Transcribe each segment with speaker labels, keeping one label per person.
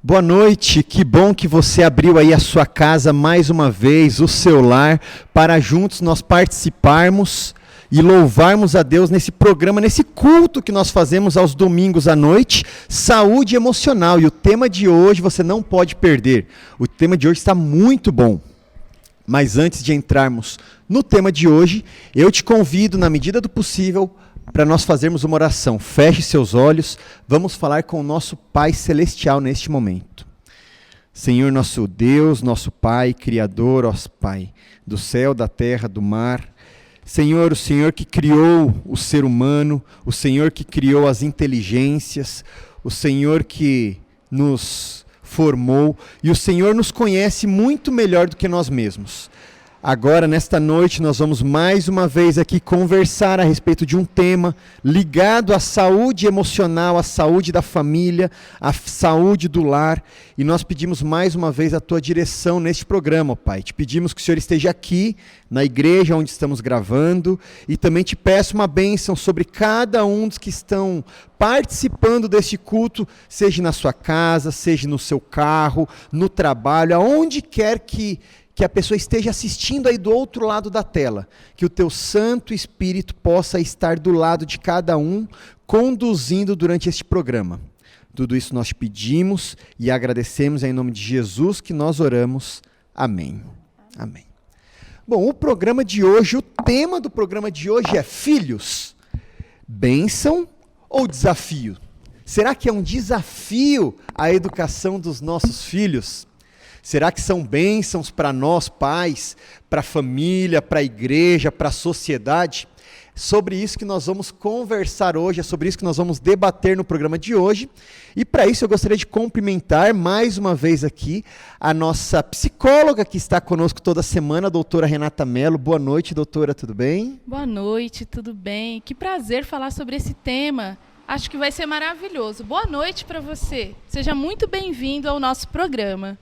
Speaker 1: Boa noite, que bom que você abriu aí a sua casa mais uma vez, o seu lar, para juntos nós participarmos e louvarmos a Deus nesse programa, nesse culto que nós fazemos aos domingos à noite, saúde emocional. E o tema de hoje você não pode perder, o tema de hoje está muito bom. Mas antes de entrarmos no tema de hoje, eu te convido, na medida do possível, para nós fazermos uma oração. Feche seus olhos, vamos falar com o nosso Pai Celestial neste momento. Senhor, nosso Deus, nosso Pai, Criador, ó Pai, do céu, da terra, do mar. Senhor, o Senhor que criou o ser humano, o Senhor que criou as inteligências, o Senhor que nos formou, e o Senhor nos conhece muito melhor do que nós mesmos. Agora, nesta noite, nós vamos mais uma vez aqui conversar a respeito de um tema ligado à saúde emocional, à saúde da família, à saúde do lar. E nós pedimos mais uma vez a tua direção neste programa, ó Pai. Te pedimos que o Senhor esteja aqui, na igreja onde estamos gravando, e também te peço uma bênção sobre cada um dos que estão participando deste culto, seja na sua casa, seja no seu carro, no trabalho, aonde quer que a pessoa esteja assistindo aí do outro lado da tela, que o teu Santo Espírito possa estar do lado de cada um, conduzindo durante este programa. Tudo isso nós te pedimos e agradecemos em nome de Jesus que nós oramos. Amém. Amém. Bom, o programa de hoje, o tema do programa de hoje é filhos, bênção ou desafio? Será que é um desafio a educação dos nossos filhos? Será que são bênçãos para nós, pais, para a família, para a igreja, para a sociedade? Sobre isso que nós vamos conversar hoje, é sobre isso que nós vamos debater no programa de hoje. E para isso eu gostaria de cumprimentar mais uma vez aqui a nossa psicóloga que está conosco toda semana, a doutora Renata Mello. Boa noite, doutora, tudo bem?
Speaker 2: Boa noite, tudo bem? Que prazer falar sobre esse tema. Acho que vai ser maravilhoso. Boa noite para você. Seja muito bem-vindo ao nosso programa.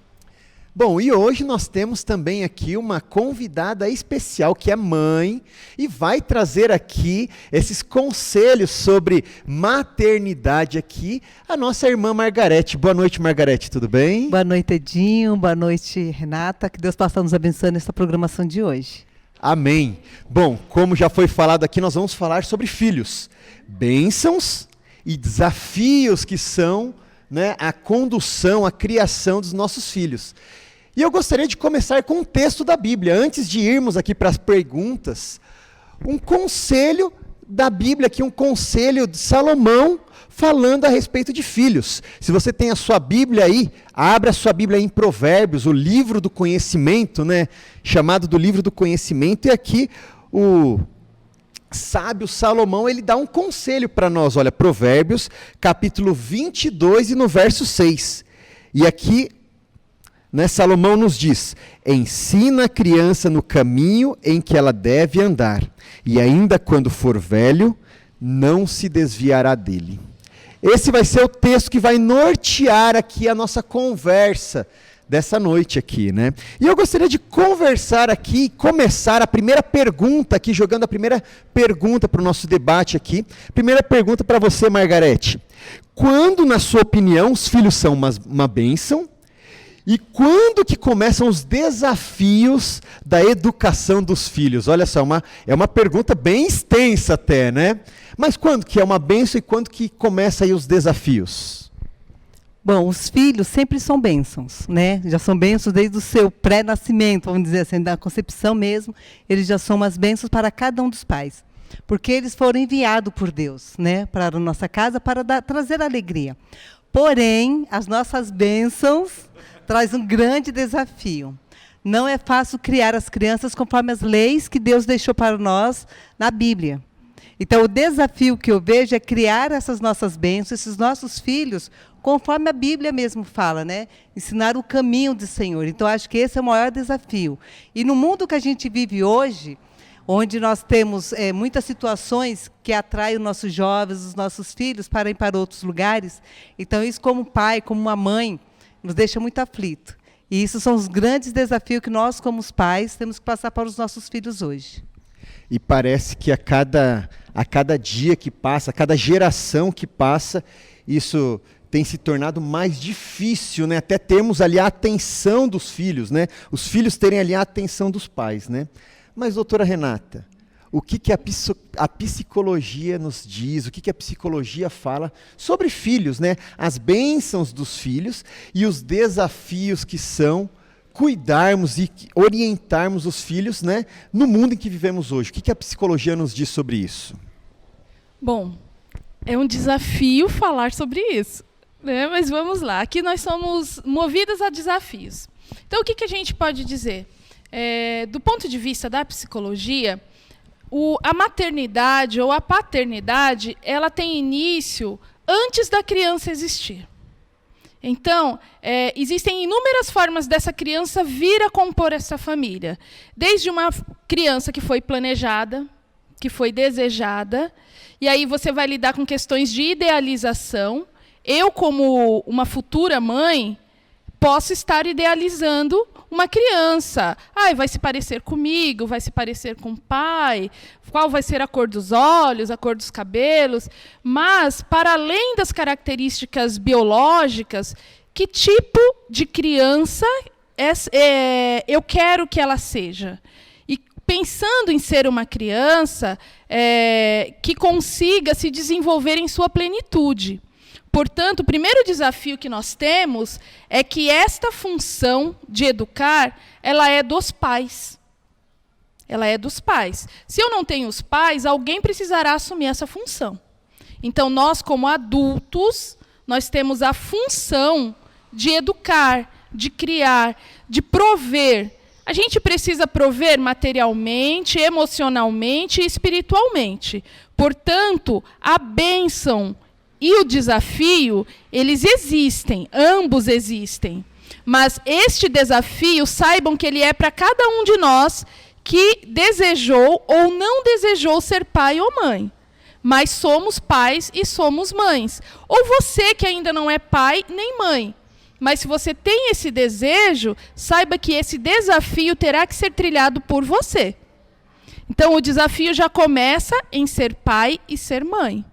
Speaker 1: Bom, e hoje nós temos também aqui uma convidada especial que é mãe e vai trazer aqui esses conselhos sobre maternidade aqui, a nossa irmã Margarete. Boa noite, Margarete, tudo bem?
Speaker 3: Boa noite, Edinho. Boa noite, Renata. Que Deus possa nos abençoar nessa programação de hoje.
Speaker 1: Amém. Bom, como já foi falado aqui, nós vamos falar sobre filhos, bênçãos e desafios que são, né, a condução, a criação dos nossos filhos. E eu gostaria de começar com um texto da Bíblia. Antes de irmos aqui para as perguntas, um conselho da Bíblia aqui, um conselho de Salomão falando a respeito de filhos. Se você tem a sua Bíblia aí, abra a sua Bíblia em Provérbios, o livro do conhecimento, né? Chamado do livro do conhecimento. E aqui o sábio Salomão, ele dá um conselho para nós. Olha, Provérbios, capítulo 22 e no verso 6. E aqui, né, Salomão nos diz: ensina a criança no caminho em que ela deve andar, e ainda quando for velho, não se desviará dele. Esse vai ser o texto que vai nortear aqui a nossa conversa dessa noite aqui, né? E eu gostaria de conversar aqui, começar a primeira pergunta aqui, jogando a primeira pergunta para o nosso debate aqui. Primeira pergunta para você, Margarete. Quando, na sua opinião, os filhos são uma bênção? E quando que começam os desafios da educação dos filhos? Olha só, é uma pergunta bem extensa até, né? Mas quando que é uma bênção e quando que começam aí os desafios?
Speaker 3: Bom, os filhos sempre são bênçãos, né? Já são bênçãos desde o seu pré-nascimento, vamos dizer assim, da concepção mesmo. Eles já são umas bênçãos para cada um dos pais. Porque eles foram enviados por Deus, né? Para a nossa casa, para trazer alegria. Porém, as nossas bênçãos traz um grande desafio. Não é fácil criar as crianças conforme as leis que Deus deixou para nós na Bíblia. Então, o desafio que eu vejo é criar essas nossas bênçãos, esses nossos filhos, conforme a Bíblia mesmo fala, né? Ensinar o caminho do Senhor. Então, acho que esse é o maior desafio. E no mundo que a gente vive hoje, onde nós temos muitas situações que atraem os nossos jovens, os nossos filhos para ir para outros lugares, então isso como pai, como uma mãe, nos deixa muito aflito. E isso são os grandes desafios que nós, como os pais, temos que passar para os nossos filhos hoje.
Speaker 1: E parece que a cada dia que passa, a cada geração que passa, isso tem se tornado mais difícil, né? Até termos ali a atenção dos filhos, né? Os filhos terem ali a atenção dos pais, né? Mas, doutora Renata, o que a psicologia nos diz, o que a psicologia fala sobre filhos, né? As bênçãos dos filhos e os desafios que são cuidarmos e orientarmos os filhos, né, no mundo em que vivemos hoje. O que a psicologia nos diz sobre isso?
Speaker 2: Bom, é um desafio falar sobre isso, né? Mas vamos lá. Aqui nós somos movidas a desafios. Então, o que a gente pode dizer? Do ponto de vista da psicologia, a maternidade ou a paternidade, ela tem início antes da criança existir. Então, existem inúmeras formas dessa criança vir a compor essa família. Desde uma criança que foi planejada, que foi desejada, e aí você vai lidar com questões de idealização. Eu, como uma futura mãe, posso estar idealizando uma criança. Vai se parecer comigo, vai se parecer com o pai, qual vai ser a cor dos olhos, a cor dos cabelos. Mas, para além das características biológicas, que tipo de criança eu quero que ela seja? E pensando em ser uma criança que consiga se desenvolver em sua plenitude. Portanto, o primeiro desafio que nós temos é que esta função de educar, ela é dos pais. Ela é dos pais. Se eu não tenho os pais, alguém precisará assumir essa função. Então, nós, como adultos, nós temos a função de educar, de criar, de prover. A gente precisa prover materialmente, emocionalmente e espiritualmente. Portanto, a bênção e o desafio, eles existem, ambos existem. Mas este desafio, saibam que ele é para cada um de nós que desejou ou não desejou ser pai ou mãe. Mas somos pais e somos mães. Ou você que ainda não é pai nem mãe. Mas se você tem esse desejo, saiba que esse desafio terá que ser trilhado por você. Então, o desafio já começa em ser pai e ser mãe.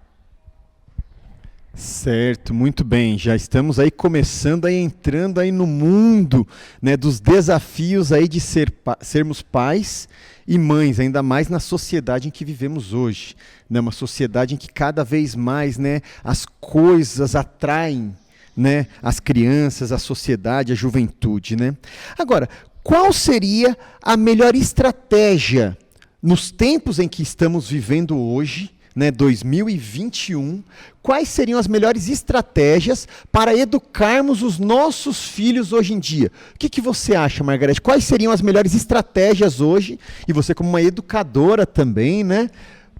Speaker 1: Certo, muito bem. Já estamos aí começando, aí entrando aí no mundo, né, dos desafios aí de sermos pais e mães, ainda mais na sociedade em que vivemos hoje, né, uma sociedade em que cada vez mais, né, as coisas atraem, né, as crianças, a sociedade, a juventude, né? Agora, qual seria a melhor estratégia nos tempos em que estamos vivendo hoje, né, 2021, quais seriam as melhores estratégias para educarmos os nossos filhos hoje em dia? O que você acha, Margarete? Quais seriam as melhores estratégias hoje, e você como uma educadora também, né,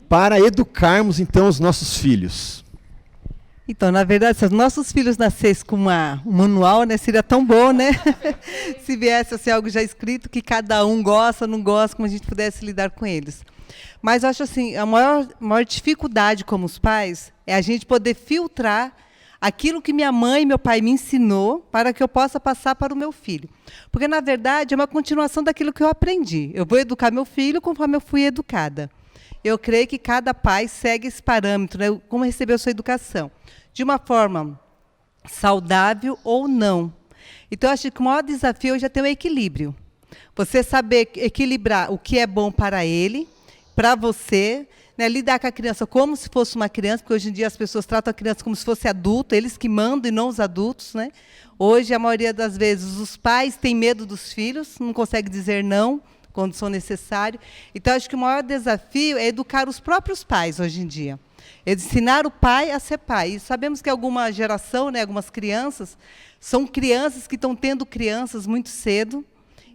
Speaker 1: para educarmos então os nossos filhos?
Speaker 3: Então, na verdade, se os nossos filhos nascessem com um manual, né, seria tão bom, né? Se viesse assim, algo já escrito, que cada um gosta, não gosta, como a gente pudesse lidar com eles. Mas eu acho assim, a maior dificuldade como os pais é a gente poder filtrar aquilo que minha mãe e meu pai me ensinou para que eu possa passar para o meu filho. Porque, na verdade, é uma continuação daquilo que eu aprendi. Eu vou educar meu filho conforme eu fui educada. Eu creio que cada pai segue esse parâmetro, né, como recebeu sua educação, de uma forma saudável ou não. Então, eu acho que o maior desafio hoje é ter um equilíbrio. Você saber equilibrar o que é bom para ele, para você, né, lidar com a criança como se fosse uma criança, porque hoje em dia as pessoas tratam a criança como se fosse adulto, eles que mandam e não os adultos, né? Hoje, a maioria das vezes, os pais têm medo dos filhos, não conseguem dizer não quando são necessários. Então, acho que o maior desafio é educar os próprios pais hoje em dia. Ensinar o pai a ser pai. E sabemos que alguma geração, né, algumas crianças, são crianças que estão tendo crianças muito cedo,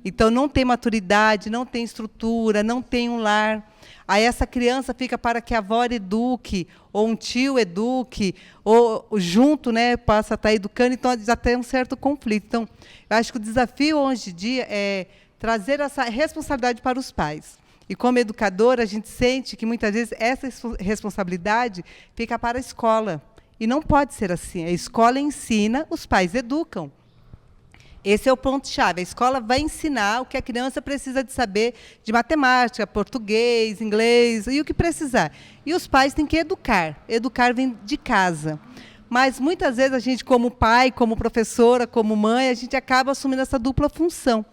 Speaker 3: então não tem maturidade, não tem estrutura, não tem um lar. Aí essa criança fica para que a avó eduque, ou um tio eduque, ou junto, né, passa a estar educando, então já tem um certo conflito. Então, eu acho que o desafio hoje em dia é trazer essa responsabilidade para os pais. E como educadora, a gente sente que muitas vezes essa responsabilidade fica para a escola. E não pode ser assim. A escola ensina, os pais educam. Esse é o ponto-chave. A escola vai ensinar o que a criança precisa de saber de matemática, português, inglês, e o que precisar. E os pais têm que educar. Educar vem de casa. Mas muitas vezes a gente, como pai, como professora, como mãe, a gente acaba assumindo essa dupla função.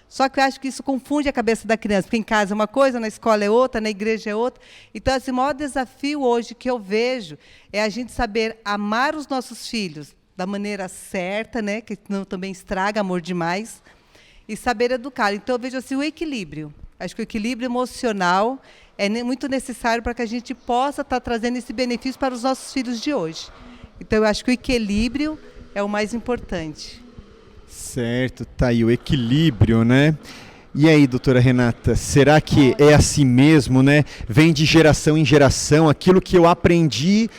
Speaker 3: Só que eu acho que isso confunde a cabeça da criança, porque em casa é uma coisa, na escola é outra, na igreja é outra. Então, assim, o maior desafio hoje que eu vejo é a gente saber amar os nossos filhos da maneira certa, né, que não também estraga amor demais, e saber educar. Então, eu vejo assim, o equilíbrio. Acho que o equilíbrio emocional é muito necessário para que a gente possa estar trazendo esse benefício para os nossos filhos de hoje. Então, eu acho que o equilíbrio é o mais importante.
Speaker 1: Certo, tá aí o equilíbrio, né? E aí, doutora Renata, será que é assim mesmo, né? Vem de geração em geração, aquilo que eu aprendi,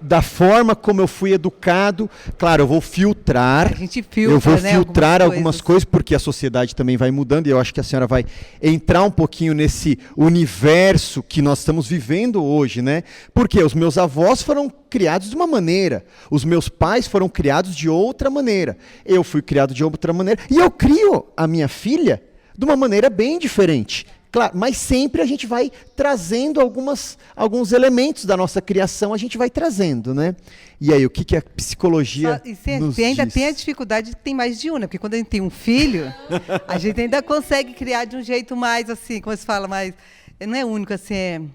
Speaker 1: da forma como eu fui educado. Claro, eu vou filtrar.
Speaker 3: A gente filtra,
Speaker 1: filtrar algumas coisas, porque a sociedade também vai mudando, e eu acho que a senhora vai entrar um pouquinho nesse universo que nós estamos vivendo hoje, né? Porque os meus avós foram criados de uma maneira, os meus pais foram criados de outra maneira, eu fui criado de outra maneira, e eu crio a minha filha de uma maneira bem diferente. Claro, mas sempre a gente vai trazendo alguns elementos da nossa criação, a gente vai trazendo, né? E aí, o que a psicologia nos diz?
Speaker 3: Ainda tem a dificuldade de que tem mais de um, né? Porque quando a gente tem um filho, a gente ainda consegue criar de um jeito mais, assim, como se fala, mais... Não é único, assim,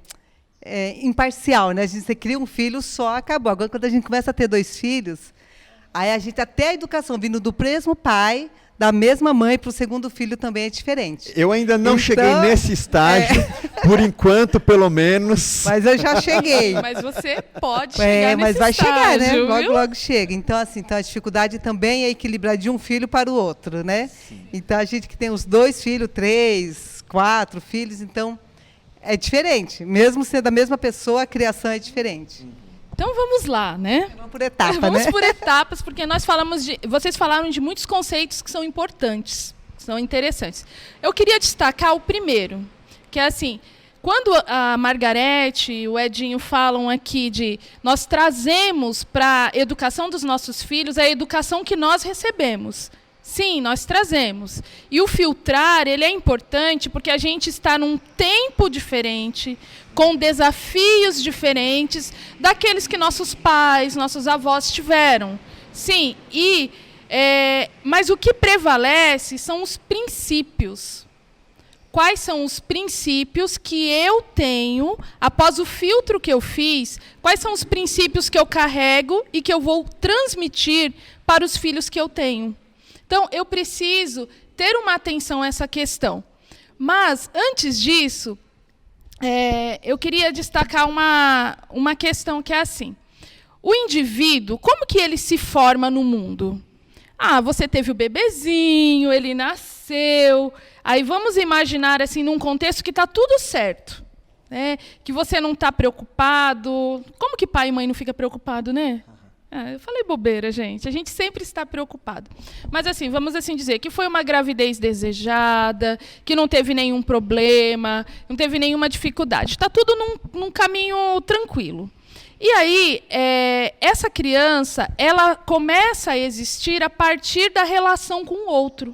Speaker 3: é imparcial, né? Você cria um filho só, acabou. Agora, quando a gente começa a ter 2 filhos, aí a gente, até a educação vindo do mesmo pai, da mesma mãe para o segundo filho também é diferente.
Speaker 1: Eu ainda não cheguei nesse estágio, por enquanto, pelo menos.
Speaker 3: Mas eu já cheguei.
Speaker 2: Mas você pode chegar
Speaker 3: mas
Speaker 2: nesse
Speaker 3: vai
Speaker 2: estágio,
Speaker 3: chegar, né?
Speaker 2: viu?
Speaker 3: Logo chega. Então, assim, a dificuldade também é equilibrar de um filho para o outro, né? Sim. Então, a gente que tem os 2 filhos, 3, 4 filhos, então é diferente. Mesmo sendo a mesma pessoa, a criação é diferente.
Speaker 2: Então vamos lá, né?
Speaker 3: Vamos por etapas,
Speaker 2: Vamos por etapas, porque vocês falaram de muitos conceitos que são importantes, que são interessantes. Eu queria destacar o primeiro, que é assim, quando a Margarete e o Edinho falam aqui de nós trazemos para a educação dos nossos filhos a educação que nós recebemos. Sim, nós trazemos. E o filtrar, ele é importante porque a gente está num tempo diferente, com desafios diferentes daqueles que nossos pais, nossos avós tiveram. Sim, mas o que prevalece são os princípios. Quais são os princípios que eu tenho, após o filtro que eu fiz, quais são os princípios que eu carrego e que eu vou transmitir para os filhos que eu tenho? Então, eu preciso ter uma atenção a essa questão. Mas, antes disso, eu queria destacar uma questão que é assim. O indivíduo, como que ele se forma no mundo? Você teve o bebezinho, ele nasceu. Aí vamos imaginar, assim, num contexto que está tudo certo. Né? Que você não está preocupado. Como que pai e mãe não ficam preocupados, né? Eu falei bobeira, gente. A gente sempre está preocupado. Mas, assim, vamos assim dizer que foi uma gravidez desejada, que não teve nenhum problema, não teve nenhuma dificuldade. Está tudo num caminho tranquilo. E aí, essa criança, ela começa a existir a partir da relação com o outro.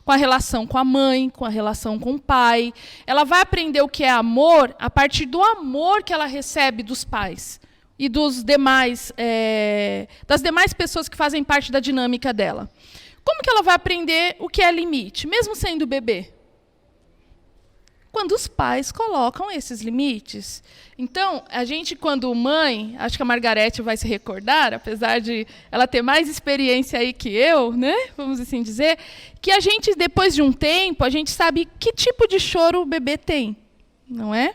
Speaker 2: Com a relação com a mãe, com a relação com o pai. Ela vai aprender o que é amor a partir do amor que ela recebe dos pais e das demais pessoas que fazem parte da dinâmica dela. Como que ela vai aprender o que é limite, mesmo sendo bebê? Quando os pais colocam esses limites. Então, a gente, quando mãe, acho que a Margarete vai se recordar, apesar de ela ter mais experiência aí que eu, né? Vamos assim dizer, que a gente, depois de um tempo, a gente sabe que tipo de choro o bebê tem, não é?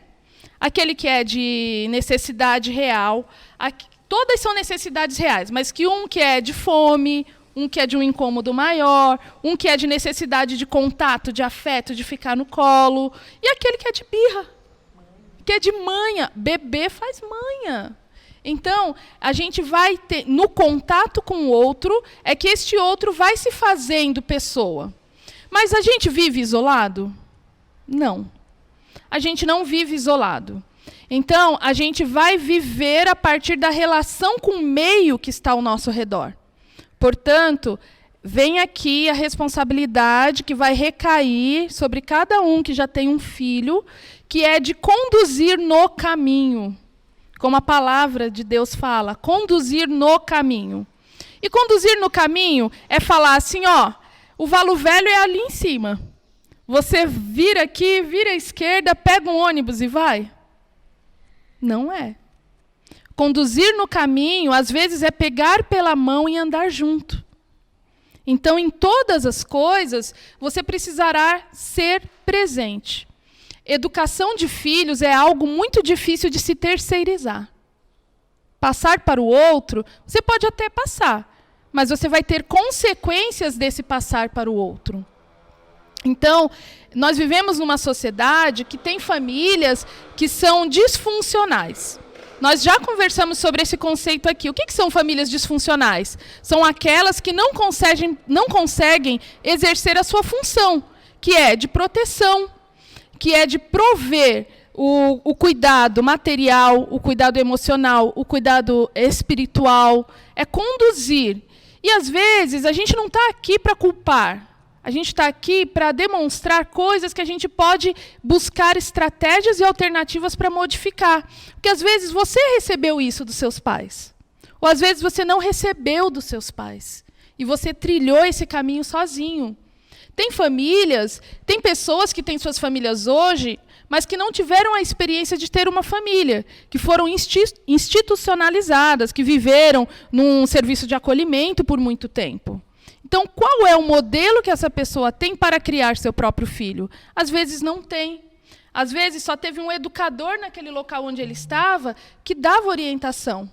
Speaker 2: Aquele que é de necessidade real, todas são necessidades reais, mas um que é de fome, um que é de um incômodo maior, um que é de necessidade de contato, de afeto, de ficar no colo, e aquele que é de birra, que é de manha. Bebê faz manha. Então, a gente vai ter, no contato com o outro, é que este outro vai se fazendo pessoa. Mas a gente vive isolado? Não. A gente não vive isolado. Então, a gente vai viver a partir da relação com o meio que está ao nosso redor. Portanto, vem aqui a responsabilidade que vai recair sobre cada um que já tem um filho, que é de conduzir no caminho. como a palavra de Deus fala, conduzir no caminho. E conduzir no caminho é falar assim, ó, o Valo Velho é ali em cima. Você vira aqui, vira à esquerda, pega um ônibus e vai? Não é. Conduzir no caminho, às vezes, é pegar pela mão e andar junto. Então, em todas as coisas, você precisará ser presente. Educação de filhos é algo muito difícil de se terceirizar. Passar para o outro, você pode até passar, mas você vai ter consequências desse passar para o outro. Então, nós vivemos numa sociedade que tem famílias que são disfuncionais. Nós já conversamos sobre esse conceito aqui. O que são famílias disfuncionais? São aquelas que não conseguem exercer a sua função, que é de proteção, que é de prover o cuidado material, o cuidado emocional, o cuidado espiritual, é conduzir. E, às vezes, a gente não está aqui para culpar. A gente está aqui para demonstrar coisas que a gente pode buscar estratégias e alternativas para modificar. Porque, às vezes, você recebeu isso dos seus pais. Ou, às vezes, você não recebeu dos seus pais. E você trilhou esse caminho sozinho. Tem famílias, tem pessoas que têm suas famílias hoje, mas que não tiveram a experiência de ter uma família, que foram institucionalizadas, que viveram num serviço de acolhimento por muito tempo. Então, qual é o modelo que essa pessoa tem para criar seu próprio filho? Às vezes não tem. Às vezes só teve um educador naquele local onde ele estava que dava orientação.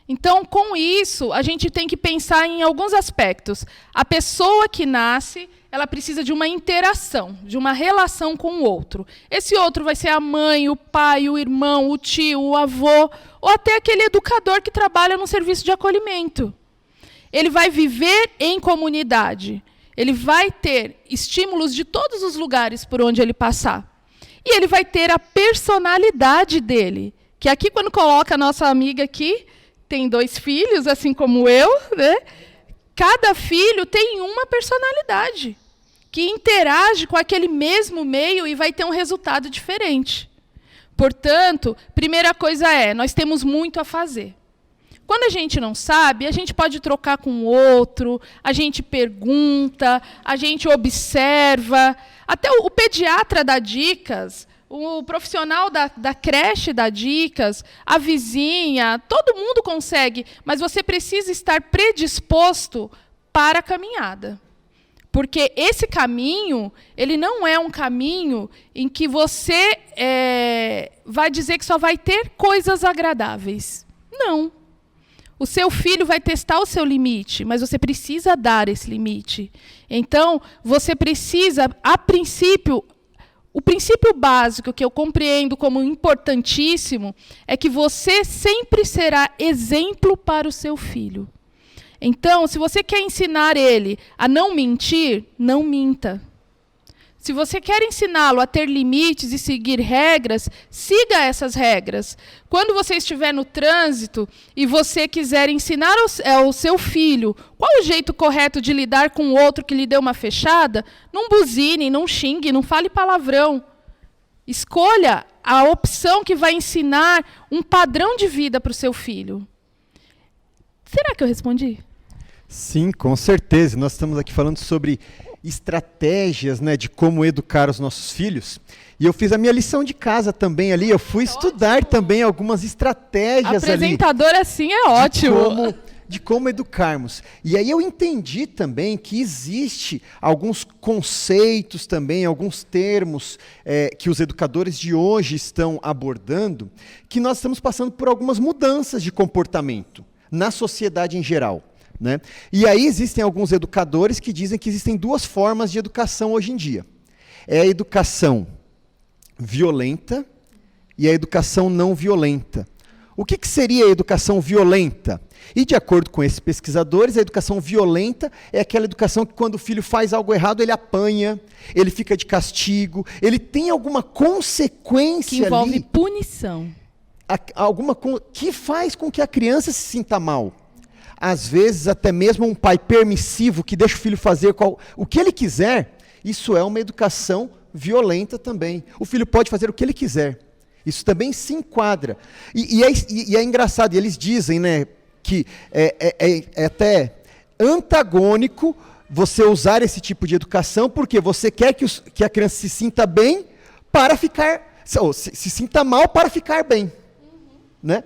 Speaker 2: Então, com isso, a gente tem que pensar em alguns aspectos. A pessoa que nasce, ela precisa de uma interação, de uma relação com o outro. Esse outro vai ser a mãe, o pai, o irmão, o tio, o avô, ou até aquele educador que trabalha no serviço de acolhimento. Ele vai viver em comunidade. Ele vai ter estímulos de todos os lugares por onde ele passar. E ele vai ter a personalidade dele. Que aqui, quando coloca a nossa amiga aqui, tem 2 filhos, assim como eu, né? Cada filho tem uma personalidade, que interage com aquele mesmo meio e vai ter um resultado diferente. Portanto, primeira coisa nós temos muito a fazer. Quando a gente não sabe, a gente pode trocar com o outro, a gente pergunta, a gente observa. Até o pediatra dá dicas, o profissional da creche dá dicas, a vizinha, todo mundo consegue, mas você precisa estar predisposto para a caminhada. Porque esse caminho, ele não é um caminho em que você vai dizer que só vai ter coisas agradáveis. Não. O seu filho vai testar o seu limite, mas você precisa dar esse limite. Então, você precisa, a princípio, o princípio básico que eu compreendo como importantíssimo é que você sempre será exemplo para o seu filho. Então, se você quer ensinar ele a não mentir, não minta. Se você quer ensiná-lo a ter limites e seguir regras, siga essas regras. Quando você estiver no trânsito e você quiser ensinar ao seu filho qual o jeito correto de lidar com o outro que lhe deu uma fechada, não buzine, não xingue, não fale palavrão. Escolha a opção que vai ensinar um padrão de vida para o seu filho. Será que eu respondi?
Speaker 1: Sim, com certeza. Nós estamos aqui falando sobre estratégias, né, de como educar os nossos filhos. E eu fiz a minha lição de casa também ali. Eu fui estudar também algumas estratégias ali.
Speaker 2: Apresentador assim é ótimo.
Speaker 1: De como educarmos. E aí eu entendi também que existe alguns conceitos também, alguns termos que os educadores de hoje estão abordando, que nós estamos passando por algumas mudanças de comportamento na sociedade em geral. Né? E aí existem alguns educadores que dizem que existem 2 formas de educação hoje em dia. É a educação violenta e a educação não violenta. O que seria a educação violenta? E de acordo com esses pesquisadores, a educação violenta é aquela educação que quando o filho faz algo errado, ele apanha, ele fica de castigo, ele tem alguma consequência
Speaker 2: que envolve
Speaker 1: ali,
Speaker 2: punição.
Speaker 1: Que faz com que a criança se sinta mal. Às vezes, até mesmo um pai permissivo que deixa o filho fazer o que ele quiser, isso é uma educação violenta também. O filho pode fazer o que ele quiser. Isso também se enquadra. E é engraçado, e eles dizem, né, que é até antagônico você usar esse tipo de educação, porque você quer que a criança se sinta bem para ficar, ou se sinta mal para ficar bem. Né?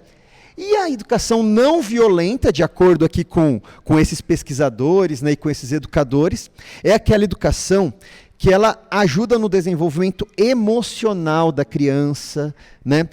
Speaker 1: E a educação não violenta, de acordo aqui com esses pesquisadores, né, e com esses educadores, é aquela educação que ela ajuda no desenvolvimento emocional da criança, né?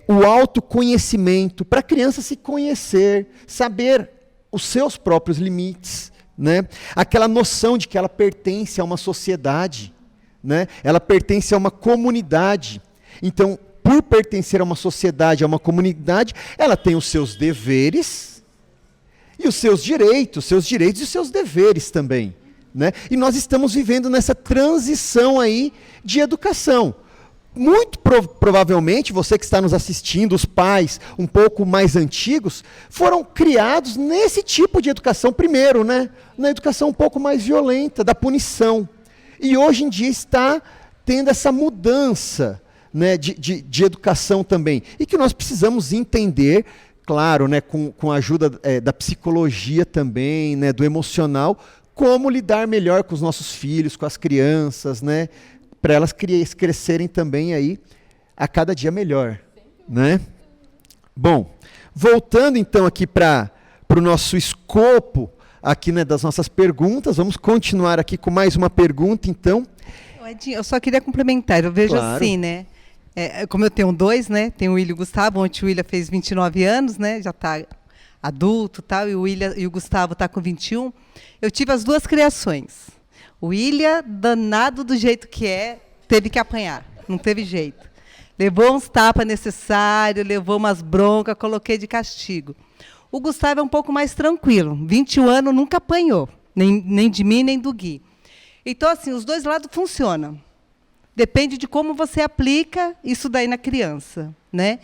Speaker 1: O autoconhecimento, para a criança se conhecer, saber os seus próprios limites, né? Aquela noção de que ela pertence a uma sociedade, né? Ela pertence a uma comunidade. Então, por pertencer a uma sociedade, a uma comunidade, ela tem os seus deveres e os seus direitos e os seus deveres também. Né? E nós estamos vivendo nessa transição aí de educação. Muito provavelmente, você que está nos assistindo, os pais um pouco mais antigos, foram criados nesse tipo de educação primeiro, né? Na educação um pouco mais violenta, da punição. E hoje em dia está tendo essa mudança, né, de educação também. E que nós precisamos entender, claro, né, com a ajuda da psicologia também, né, do emocional, como lidar melhor com os nossos filhos, com as crianças, né? Para elas crescerem também aí a cada dia melhor, né? Bom, voltando então aqui para o nosso escopo aqui, né, das nossas perguntas, vamos continuar aqui com mais uma pergunta, então.
Speaker 3: Edinho, eu só queria complementar, eu vejo
Speaker 1: Claro.
Speaker 3: assim, né? Como eu tenho dois, né? Tenho o William e o Gustavo, ontem o William fez 29 anos, né? Já está adulto, tal, e o Gustavo está com 21. Eu tive as duas criações. O William, danado do jeito que teve que apanhar, não teve jeito. Levou uns tapas necessários, levou umas broncas, coloquei de castigo. O Gustavo é um pouco mais tranquilo, 21 anos, nunca apanhou, nem de mim, nem do Gui. Então, assim, os dois lados funcionam. Depende de como você aplica isso daí na criança, né?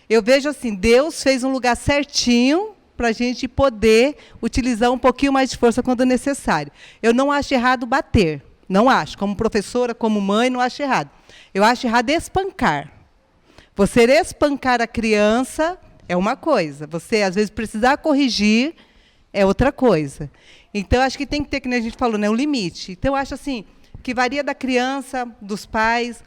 Speaker 3: Eu vejo assim, Deus fez um lugar certinho para a gente poder utilizar um pouquinho mais de força quando necessário. Eu não acho errado bater, não acho. Como professora, como mãe, não acho errado. Eu acho errado espancar. Você espancar a criança é uma coisa. Você, às vezes, precisar corrigir é outra coisa. Então, acho que tem que ter, como a gente falou, né, um limite. Então, eu acho assim, que varia da criança, dos pais.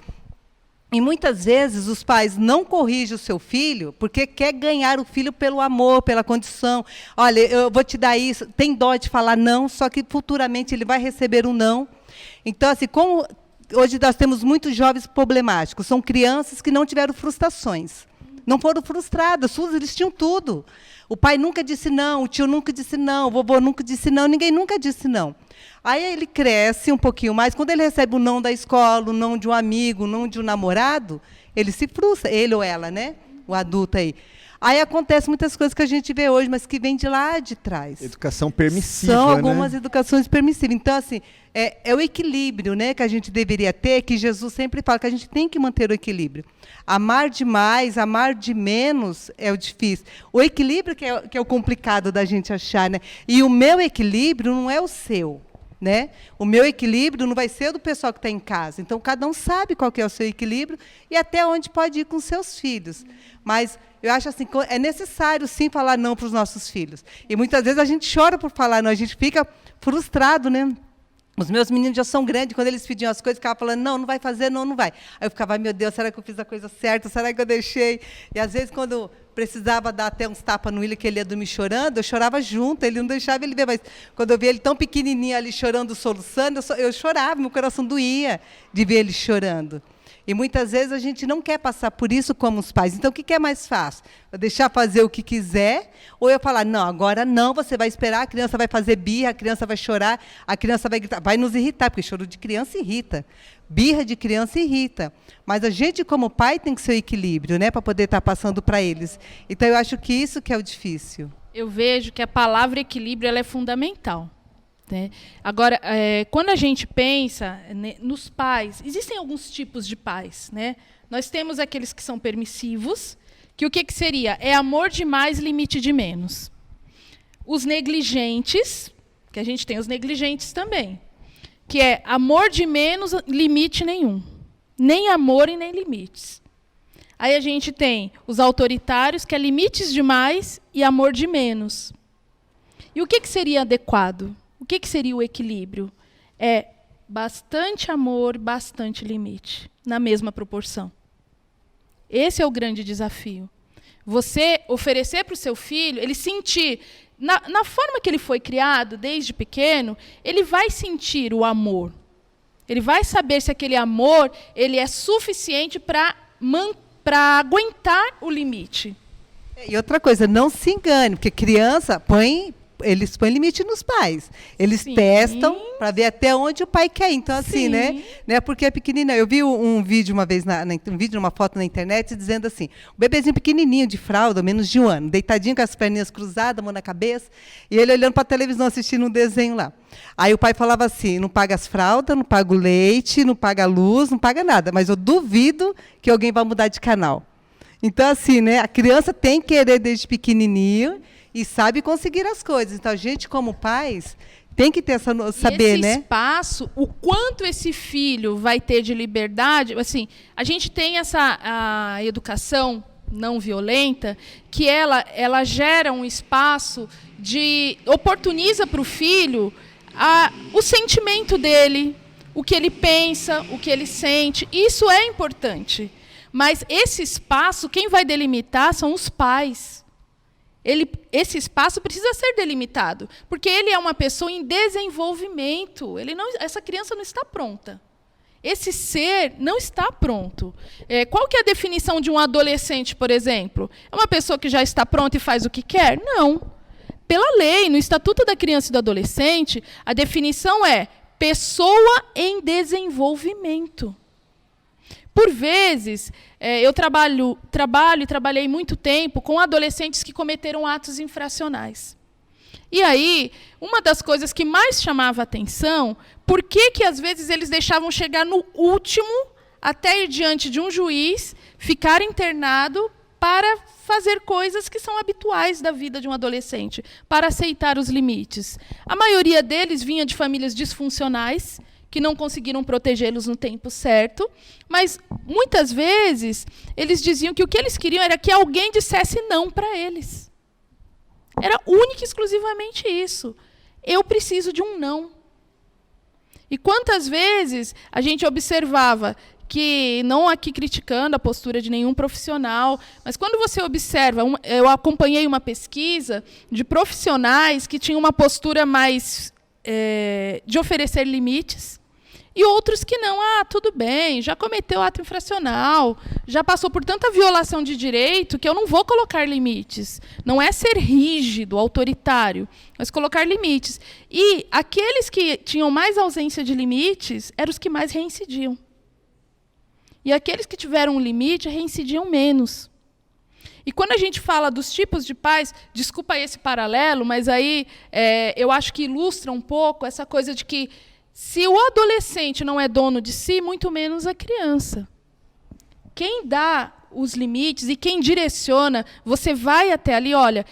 Speaker 3: E muitas vezes os pais não corrigem o seu filho porque quer ganhar o filho pelo amor, pela condição. Olha, eu vou te dar isso. Tem dó de falar não, só que futuramente ele vai receber um não. Então, assim, como hoje nós temos muitos jovens problemáticos, são crianças que não tiveram frustrações. Não foram frustradas, eles tinham tudo. O pai nunca disse não, o tio nunca disse não, o vovô nunca disse não, ninguém nunca disse não. Aí ele cresce um pouquinho mais, quando ele recebe o não da escola, o não de um amigo, o não de um namorado, ele se frustra, ele ou ela, né? O adulto aí. Aí acontecem muitas coisas que a gente vê hoje, mas que vem de lá de trás.
Speaker 1: Educação permissiva,
Speaker 3: São algumas
Speaker 1: né?
Speaker 3: educações permissivas. Então, assim, é o equilíbrio, né, que a gente deveria ter, que Jesus sempre fala, que a gente tem que manter o equilíbrio. Amar demais, amar de menos é o difícil. O equilíbrio que é o complicado da gente achar, né? E o meu equilíbrio não é o seu. Né? O meu equilíbrio não vai ser do pessoal que está em casa. Então, cada um sabe qual que é o seu equilíbrio e até onde pode ir com seus filhos. Mas eu acho assim, é necessário, sim, falar não para os nossos filhos. E muitas vezes a gente chora por falar não, a gente fica frustrado, né? Os meus meninos já são grandes, quando eles pediam as coisas, ficavam falando, não vai fazer, não vai. Aí eu ficava, meu Deus, será que eu fiz a coisa certa? Será que eu deixei? E, às vezes, quando precisava dar até uns tapas no William, que ele ia dormir chorando, eu chorava junto, ele não deixava ele ver. Mas, quando eu via ele tão pequenininho ali chorando, soluçando, eu chorava, meu coração doía de ver ele chorando. E, muitas vezes, a gente não quer passar por isso como os pais. Então, o que é mais fácil? Eu deixar fazer o que quiser, ou eu falar, não, agora não, você vai esperar, a criança vai fazer birra, a criança vai chorar, a criança vai gritar, vai nos irritar, porque choro de criança irrita. Birra de criança irrita. Mas a gente, como pai, tem que ser o equilíbrio, né, para poder estar passando para eles. Então, eu acho que isso que é o difícil.
Speaker 2: Eu vejo que a palavra equilíbrio ela é fundamental. Né? Agora, quando a gente pensa nos pais, existem alguns tipos de pais. Né? Nós temos aqueles que são permissivos, que o que seria? É amor demais, limite de menos. Os negligentes, que a gente tem os negligentes também, que é amor de menos, limite nenhum. Nem amor e nem limites. Aí a gente tem os autoritários, que é limites demais e amor de menos. E o que seria adequado? O que seria o equilíbrio? É bastante amor, bastante limite, na mesma proporção. Esse é o grande desafio. Você oferecer para o seu filho, ele sentir, na forma que ele foi criado, desde pequeno, ele vai sentir o amor. Ele vai saber se aquele amor ele é suficiente para aguentar o limite.
Speaker 3: E outra coisa, não se engane, porque criança eles põem limite nos pais. Eles testam para ver até onde o pai quer ir. Então, assim, né? Porque é pequenina. Eu vi um vídeo uma vez, uma foto na internet, dizendo assim, um bebezinho pequenininho, de fralda, menos de 1 ano, deitadinho com as perninhas cruzadas, mão na cabeça, e ele olhando para a televisão, assistindo um desenho lá. Aí o pai falava assim, não paga as fraldas, não paga o leite, não paga a luz, não paga nada, mas eu duvido que alguém vai mudar de canal. Então, assim, né? A criança tem que querer desde pequenininho, e sabe conseguir as coisas. Então, a gente, como pais, tem que ter saber, né?
Speaker 2: Esse espaço, o quanto esse filho vai ter de liberdade, assim, a gente tem a educação não violenta, que ela gera um espaço oportuniza para o filho o sentimento dele, o que ele pensa, o que ele sente. Isso é importante. Mas esse espaço, quem vai delimitar são os pais. Esse espaço precisa ser delimitado, porque ele é uma pessoa em desenvolvimento. Essa criança não está pronta. Esse ser não está pronto. Qual que é a definição de um adolescente, por exemplo? É uma pessoa que já está pronta e faz o que quer? Não. Pela lei, no Estatuto da Criança e do Adolescente, a definição é pessoa em desenvolvimento. Por vezes, eu trabalhei muito tempo com adolescentes que cometeram atos infracionais. E aí, uma das coisas que mais chamava a atenção, por que às vezes eles deixavam chegar no último, até ir diante de um juiz, ficar internado para fazer coisas que são habituais da vida de um adolescente, para aceitar os limites. A maioria deles vinha de famílias disfuncionais, que não conseguiram protegê-los no tempo certo, mas, muitas vezes, eles diziam que o que eles queriam era que alguém dissesse não para eles. Era única e exclusivamente isso. Eu preciso de um não. E quantas vezes a gente observava que, não aqui criticando a postura de nenhum profissional, mas quando você observa, eu acompanhei uma pesquisa de profissionais que tinham uma postura mais de oferecer limites, e outros que não. Tudo bem, já cometeu ato infracional, já passou por tanta violação de direito que eu não vou colocar limites. Não é ser rígido, autoritário, mas colocar limites. E aqueles que tinham mais ausência de limites eram os que mais reincidiam. E aqueles que tiveram um limite reincidiam menos. E quando a gente fala dos tipos de pais, desculpa esse paralelo, mas aí eu acho que ilustra um pouco essa coisa de que, se o adolescente não é dono de si, muito menos a criança. Quem dá os limites e quem direciona, você vai até ali, olha,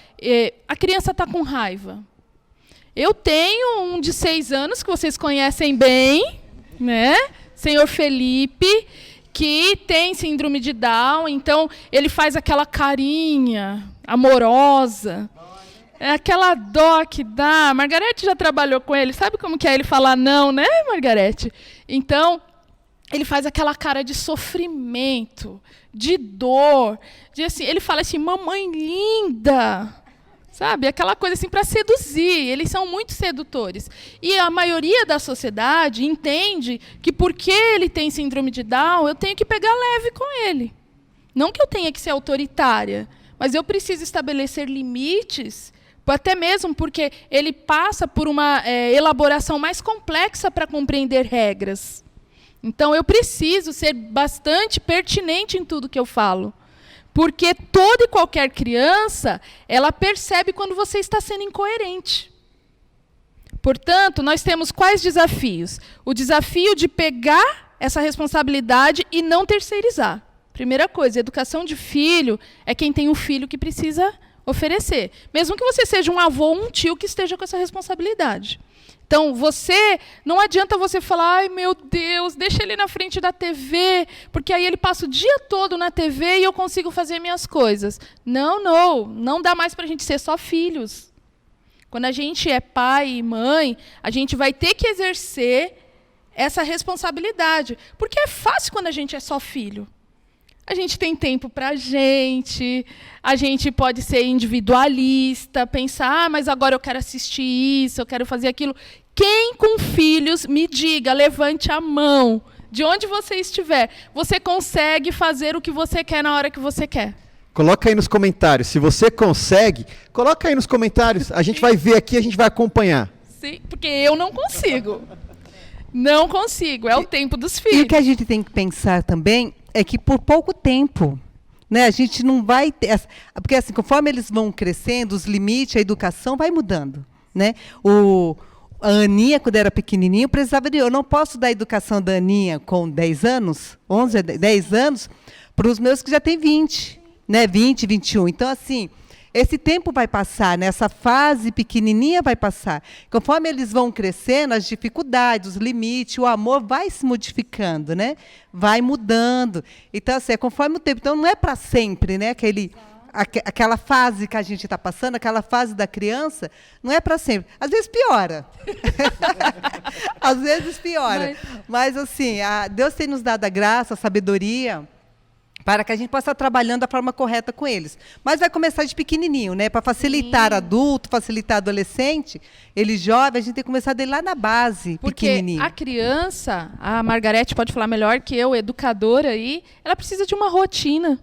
Speaker 2: a criança está com raiva. Eu tenho um de 6 anos, que vocês conhecem bem, né? Senhor Felipe, que tem síndrome de Down, então ele faz aquela carinha amorosa. É aquela dó que dá. Margarete já trabalhou com ele. Sabe como que é ele falar não, né, Margarete? Então, ele faz aquela cara de sofrimento, de dor. Ele fala assim, mamãe linda. Sabe? Aquela coisa assim para seduzir. Eles são muito sedutores. E a maioria da sociedade entende que, porque ele tem síndrome de Down, eu tenho que pegar leve com ele. Não que eu tenha que ser autoritária, mas eu preciso estabelecer limites, até mesmo porque ele passa por uma elaboração mais complexa para compreender regras. Então, eu preciso ser bastante pertinente em tudo que eu falo. Porque toda e qualquer criança, ela percebe quando você está sendo incoerente. Portanto, nós temos quais desafios? O desafio de pegar essa responsabilidade e não terceirizar. Primeira coisa, educação de filho é quem tem um filho que precisa oferecer. Mesmo que você seja um avô ou um tio que esteja com essa responsabilidade. Então, não adianta você falar, ai, meu Deus, deixa ele na frente da TV, porque aí ele passa o dia todo na TV e eu consigo fazer minhas coisas. Não dá mais para a gente ser só filhos. Quando a gente é pai e mãe, a gente vai ter que exercer essa responsabilidade. Porque é fácil quando a gente é só filho. A gente tem tempo para a gente pode ser individualista, pensar, mas agora eu quero assistir isso, eu quero fazer aquilo. Quem com filhos, me diga, levante a mão, de onde você estiver, você consegue fazer o que você quer na hora que você quer.
Speaker 1: Coloca aí nos comentários, se você consegue, coloca aí nos comentários, a gente vai ver aqui, a gente vai acompanhar.
Speaker 2: Sim, porque eu não consigo. Não consigo, é o tempo dos filhos.
Speaker 3: E o que a gente tem que pensar também é que por pouco tempo, né, a gente não vai ter... Porque assim, conforme eles vão crescendo, os limites, a educação vai mudando. Né? A Aninha, quando era pequenininha, precisava de... Eu não posso dar a educação da Aninha com 10 anos, 11, 10 anos, para os meus que já têm 20, né, 20, 21. Então, assim... Esse tempo vai passar, né? Essa fase pequenininha vai passar. Conforme eles vão crescendo, as dificuldades, os limites, o amor vai se modificando, né? Vai mudando. Então, assim, é conforme o tempo. Então, não é para sempre, né? Aquela fase que a gente está passando, aquela fase da criança, não é para sempre. Às vezes piora. Às vezes piora. Mas assim, Deus tem nos dado a graça, a sabedoria, para que a gente possa estar trabalhando da forma correta com eles. Mas vai começar de pequenininho, né? Para facilitar adulto, facilitar adolescente, ele jovem, a gente tem que começar dele lá na base,
Speaker 2: porque
Speaker 3: pequenininho.
Speaker 2: A criança, a Margarete pode falar melhor que eu, educadora aí, ela precisa de uma rotina.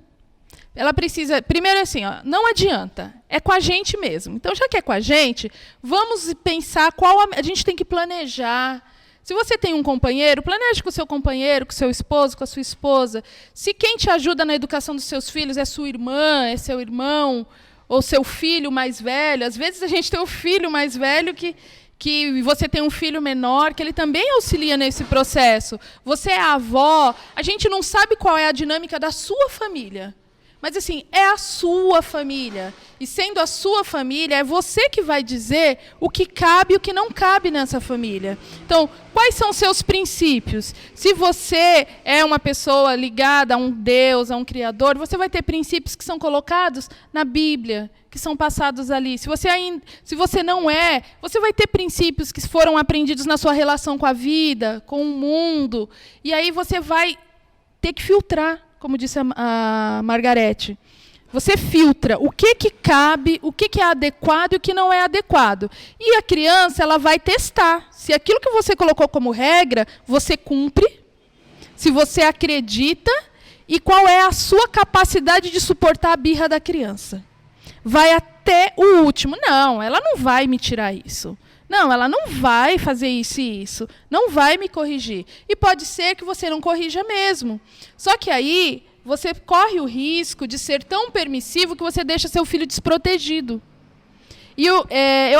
Speaker 2: Ela precisa, primeiro assim, não adianta, é com a gente mesmo. Então, já que é com a gente, vamos pensar a gente tem que planejar. Se você tem um companheiro, planeje com o seu companheiro, com o seu esposo, com a sua esposa. Se quem te ajuda na educação dos seus filhos é sua irmã, é seu irmão, ou seu filho mais velho. Às vezes a gente tem um filho mais velho que você tem um filho menor, que ele também auxilia nesse processo. Você é avó, a gente não sabe qual é a dinâmica da sua família. Mas, assim, é a sua família. E, sendo a sua família, é você que vai dizer o que cabe e o que não cabe nessa família. Então, quais são os seus princípios? Se você é uma pessoa ligada a um Deus, a um Criador, você vai ter princípios que são colocados na Bíblia, que são passados ali. Se você não é, você vai ter princípios que foram aprendidos na sua relação com a vida, com o mundo. E aí você vai ter que filtrar, como disse a Margarete. Você filtra o que cabe, o que é adequado e o que não é adequado. E a criança, ela vai testar. Se aquilo que você colocou como regra, você cumpre, se você acredita, e qual é a sua capacidade de suportar a birra da criança. Vai até o último. Não, ela não vai me tirar isso. Não, ela não vai fazer isso e isso. Não vai me corrigir. E pode ser que você não corrija mesmo. Só que aí você corre o risco de ser tão permissivo que você deixa seu filho desprotegido. E eu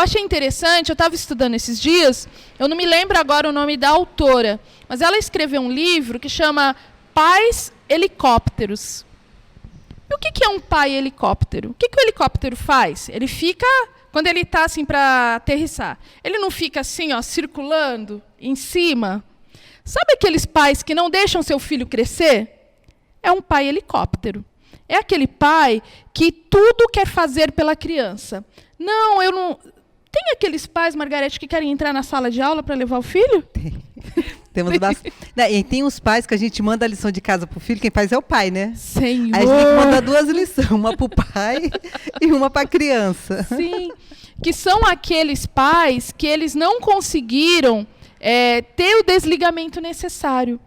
Speaker 2: achei interessante, eu estava estudando esses dias, eu não me lembro agora o nome da autora, mas ela escreveu um livro que chama Pais Helicópteros. E o que é um pai helicóptero? O que o helicóptero faz? Ele fica... Quando ele está assim para aterrissar, ele não fica assim, circulando em cima? Sabe aqueles pais que não deixam seu filho crescer? É um pai helicóptero. É aquele pai que tudo quer fazer pela criança. Não, eu não... Tem aqueles pais, Margarete, que querem entrar na sala de aula para levar o filho?
Speaker 3: Temos bastante. E tem os pais que a gente manda a lição de casa para o filho, quem faz é o pai, né?
Speaker 2: Senhor!
Speaker 3: Aí a gente tem que mandar 2 lições, uma para o pai e uma para a criança.
Speaker 2: Sim, que são aqueles pais que eles não conseguiram ter o desligamento necessário.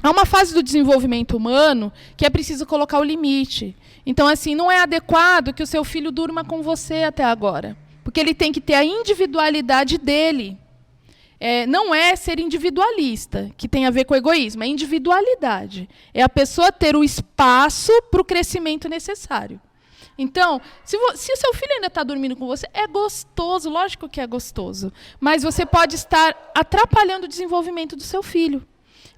Speaker 2: Há uma fase do desenvolvimento humano que é preciso colocar o limite. Então, assim, não é adequado que o seu filho durma com você até agora, porque ele tem que ter a individualidade dele. Não é ser individualista, que tem a ver com egoísmo, é individualidade. É a pessoa ter o espaço para o crescimento necessário. Então, se o seu filho ainda está dormindo com você, é gostoso, lógico que é gostoso, mas você pode estar atrapalhando o desenvolvimento do seu filho.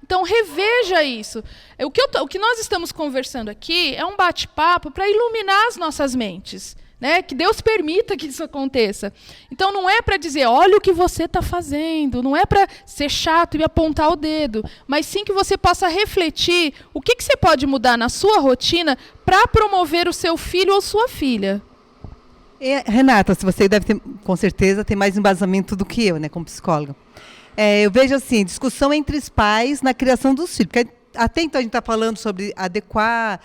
Speaker 2: Então, reveja isso. O que nós estamos conversando aqui é um bate-papo para iluminar as nossas mentes. né? Que Deus permita que isso aconteça. Então não é para dizer, olha o que você está fazendo, não é para ser chato e apontar o dedo, mas sim que você possa refletir o que você pode mudar na sua rotina para promover o seu filho ou sua filha.
Speaker 3: Renata, se você deve ter, com certeza, tem mais embasamento do que eu, né, como psicóloga. Eu vejo assim, discussão entre os pais na criação dos filhos, porque até então a gente está falando sobre adequar,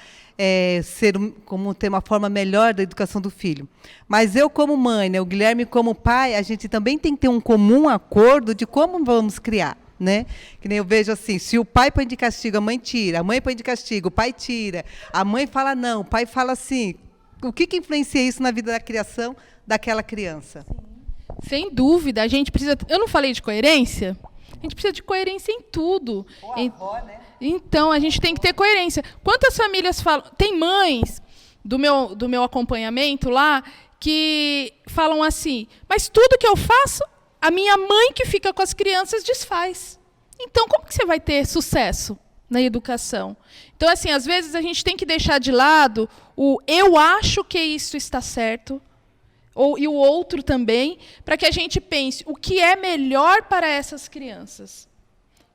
Speaker 3: como ter uma forma melhor da educação do filho. Mas eu como mãe, né, o Guilherme como pai, a gente também tem que ter um comum acordo de como vamos criar. Né? Que nem eu vejo assim, se o pai põe de castigo, a mãe tira, a mãe põe de castigo, o pai tira, a mãe fala não, o pai fala assim. O que influencia isso na vida da criação daquela criança?
Speaker 2: Sem dúvida, a gente precisa... Eu não falei de coerência? A gente precisa de coerência em tudo.
Speaker 3: Avó, né?
Speaker 2: Então, a gente tem que ter coerência. Quantas famílias falam... Tem mães do meu acompanhamento lá que falam assim, mas tudo que eu faço, a minha mãe que fica com as crianças desfaz. Então, como que você vai ter sucesso na educação? Então, assim, às vezes a gente tem que deixar de lado o eu acho que isso está certo, e o outro também, para que a gente pense o que é melhor para essas crianças.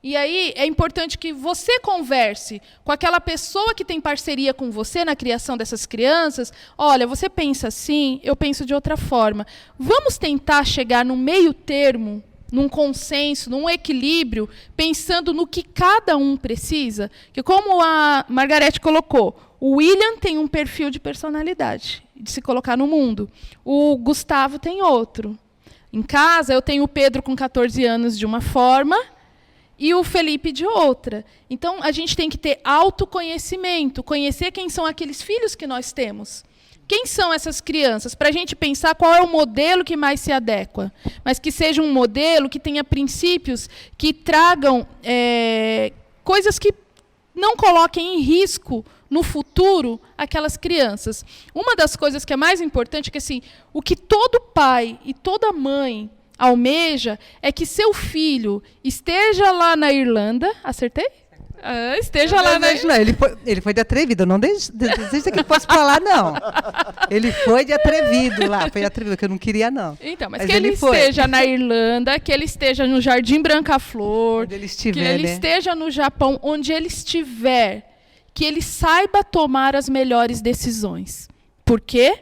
Speaker 2: E aí é importante que você converse com aquela pessoa que tem parceria com você na criação dessas crianças. Olha, você pensa assim, eu penso de outra forma. Vamos tentar chegar num meio termo, num consenso, num equilíbrio, pensando no que cada um precisa. Que como a Margarete colocou, o William tem um perfil de personalidade, de se colocar no mundo. O Gustavo tem outro. Em casa, eu tenho o Pedro com 14 anos de uma forma e o Felipe de outra. Então, a gente tem que ter autoconhecimento, conhecer quem são aqueles filhos que nós temos. Quem são essas crianças? Para a gente pensar qual é o modelo que mais se adequa. Mas que seja um modelo que tenha princípios que tragam coisas que não coloquem em risco no futuro aquelas crianças. Uma das coisas que é mais importante é que assim, o que todo pai e toda mãe almeja é que seu filho esteja lá na Irlanda. Acertei? Esteja lá na
Speaker 3: Irlanda. Ele foi de atrevido, eu não desejo que ele fosse para lá, não. Ele foi de atrevido lá, foi de atrevido, que eu não queria, não.
Speaker 2: Então, mas que ele esteja na Irlanda, que ele esteja no Jardim Branca-Flor,
Speaker 3: onde ele estiver,
Speaker 2: que ele esteja no Japão, onde ele estiver, que ele saiba tomar as melhores decisões. Por quê?